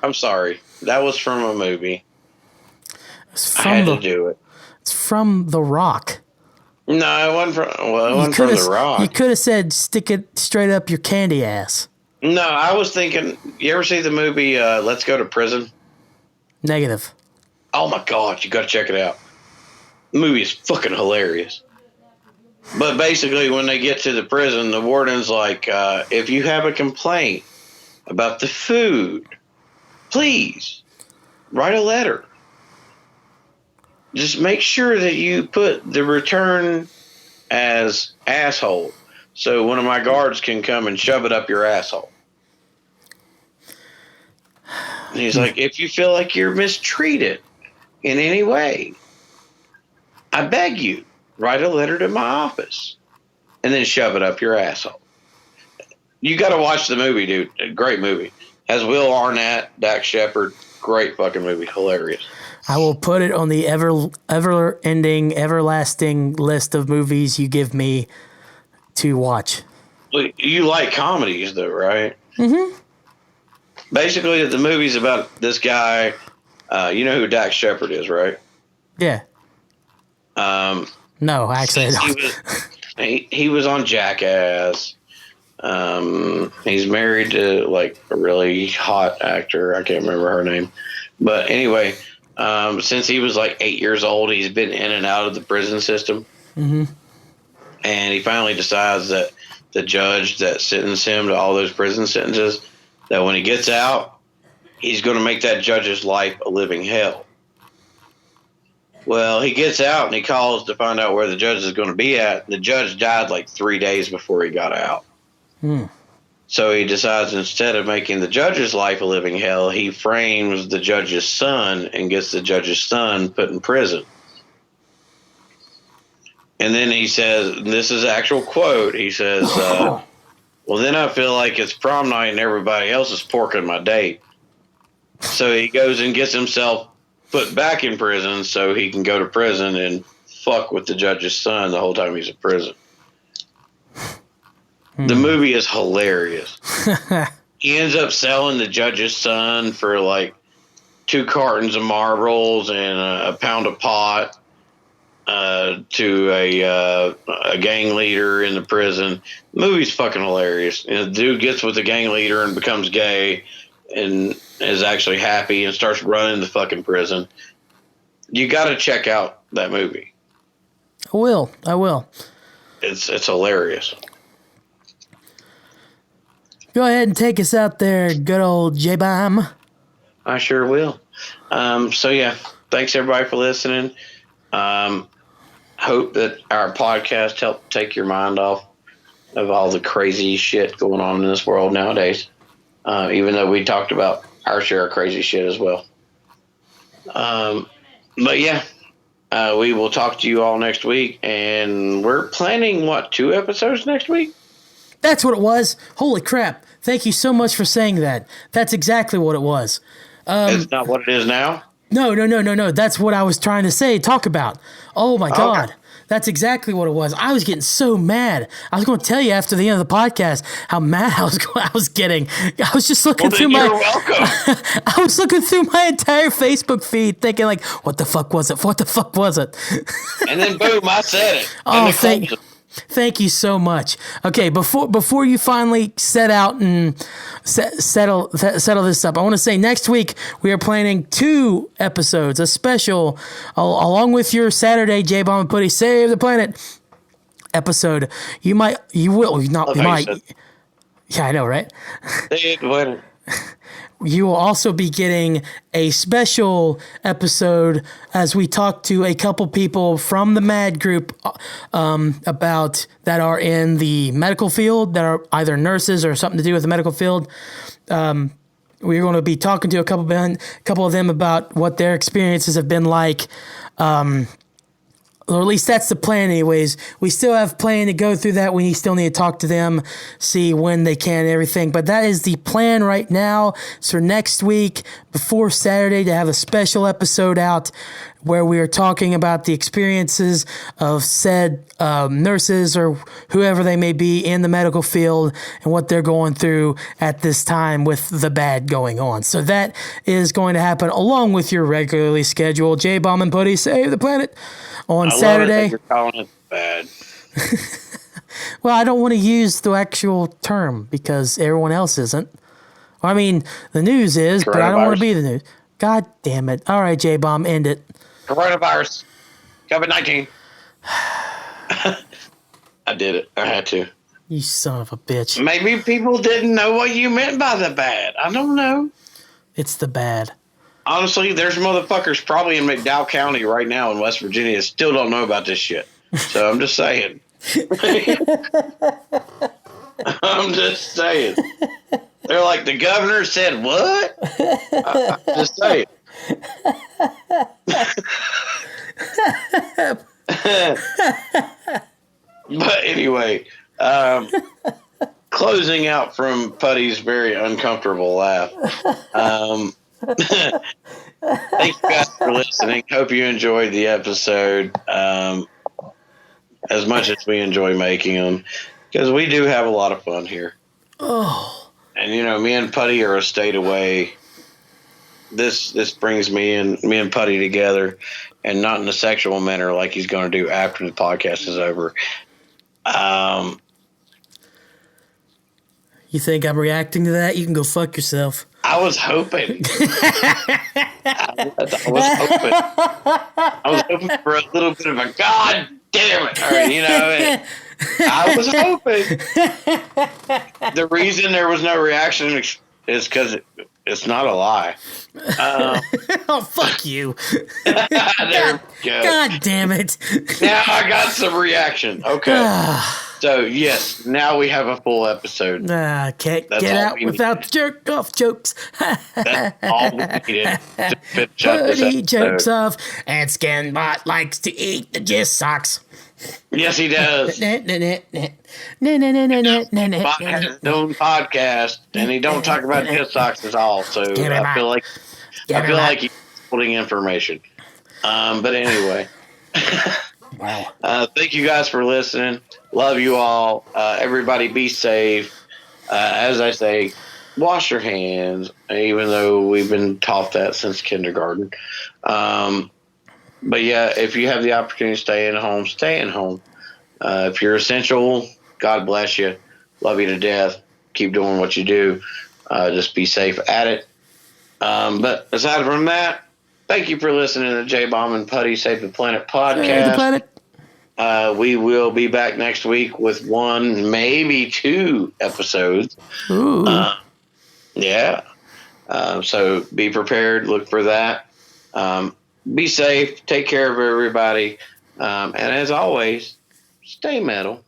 I'm sorry. That was from a movie. I had to do it. It's from The Rock. No, it wasn't from The Rock. You could have said, stick it straight up your candy ass. No, I was thinking, you ever see the movie Let's Go to Prison? Negative. Oh my God, you got to check it out. The movie is fucking hilarious. But basically, when they get to the prison, the warden's like, if you have a complaint about the food, please write a letter. Just make sure that you put the return as asshole so one of my guards can come and shove it up your asshole. And he's like, if you feel like you're mistreated in any way, I beg you, write a letter to my office and then shove it up your asshole. You got to watch the movie, dude. A great movie. Has Will Arnett, Dax Shepard. Great fucking movie. Hilarious. I will put it on the ever-ending, everlasting list of movies you give me to watch. You like comedies, though, right? Mm-hmm. Basically, the movie's about this guy. You know who Dax Shepard is, right? Yeah. No, actually, I don't. He was on Jackass. He's married to like a really hot actor. I can't remember her name, but anyway, since he was like 8 years old, he's been in and out of the prison system. Mm-hmm. And he finally decides that the judge that sentenced him to all those prison sentences, that when he gets out, he's going to make that judge's life a living hell. Well, he gets out and he calls to find out where the judge is going to be at. The judge died like 3 days before he got out. So he decides, instead of making the judge's life a living hell, he frames the judge's son and gets the judge's son put in prison. And then he says, this is an actual quote, he says, well, then I feel like it's prom night and everybody else is porking my date. So he goes and gets himself put back in prison so he can go to prison and fuck with the judge's son the whole time he's in prison. The movie is hilarious. He ends up selling the judge's son for like 2 cartons of marbles and a pound of pot to a gang leader in the prison. The movie's fucking hilarious. The dude gets with the gang leader and becomes gay and is actually happy and starts running the fucking prison. You got to check out that movie. I will. It's hilarious. Go ahead and take us out there, good old Jbomb. I sure will. So yeah, thanks everybody for listening. Hope that our podcast helped take your mind off of all the crazy shit going on in this world nowadays. Even though we talked about our share of crazy shit as well. But yeah, we will talk to you all next week, and we're planning 2 episodes next week? That's what it was. Holy crap. Thank you so much for saying that. That's exactly what it was. It's not what it is now? No. That's what I was trying to say, talk about. Oh my God. That's exactly what it was. I was getting so mad. I was going to tell you after the end of the podcast how mad I was getting. I was just looking through my. You're welcome. I was looking through my entire Facebook feed, thinking like, "What the fuck was it? What the fuck was it?" And then boom, I said it. Oh, thank you so much. Okay, before you finally set out and settle this up, I want to say next week we are planning 2 episodes, a special along with your Saturday Jbomb and Putty Save the Planet episode. You might. Yeah, I know, right? You will also be getting a special episode as we talk to a couple people from the MAD group about that are in the medical field, that are either nurses or something to do with the medical field. We're going to be talking to a couple of them about what their experiences have been like. Or at least that's the plan anyways. We still have plan to go through that. We still need to talk to them, see when they can and everything. But that is the plan right now. So next week, before Saturday, to have a special episode out where we are talking about the experiences of said nurses or whoever they may be in the medical field and what they're going through at this time with the bad going on. So that is going to happen along with your regularly scheduled Jbomb and Putty Save the Planet on Saturday. You're calling it bad. Well, I don't want to use the actual term because everyone else isn't. I mean, the news is, but I don't want to be the news. God damn it. All right, Jbomb, end it. Coronavirus. COVID-19. I did it. I had to. You son of a bitch. Maybe people didn't know what you meant by the bad. I don't know. It's the bad. Honestly, there's motherfuckers probably in McDowell County right now in West Virginia still don't know about this shit. So I'm just saying. I'm just saying. They're like, the governor said what? I'm just saying. But anyway, closing out from Putty's very uncomfortable laugh. Thank you guys for listening. Hope you enjoyed the episode as much as we enjoy making them, because we do have a lot of fun here. Oh. And me and Putty are a state away. This brings me and Putty together, and not in a sexual manner like he's going to do after the podcast is over. You think I'm reacting to that? You can go fuck yourself. I was hoping. I was hoping for a little bit of a God damn it, or I was hoping. The reason there was no reaction is because it's not a lie. Oh, fuck you. There we go. God damn it. Now I got some reaction. Okay. So, yes, now we have a full episode. Can't get out without the jerk-off jokes. That's all we needed to finish up this episode. Jokes off, and Scanbot likes to eat the jizz socks. Yes, he does. Bot has his own podcast, and he don't talk about jizz socks at all. So I feel like he's putting information. But anyway. Wow. Thank you guys for listening. Love you all. Everybody be safe. As I say, wash your hands, even though we've been taught that since kindergarten. But yeah, if you have the opportunity to stay in home, stay in home. If you're essential, God bless you. Love you to death. Keep doing what you do. Just be safe at it. But aside from that, thank you for listening to J-Bomb and Putty Save the Planet Save the podcast. planet. We will be back next week with 1, maybe 2 episodes. Ooh. Yeah. So be prepared. Look for that. Be safe. Take care of everybody. And as always, stay metal.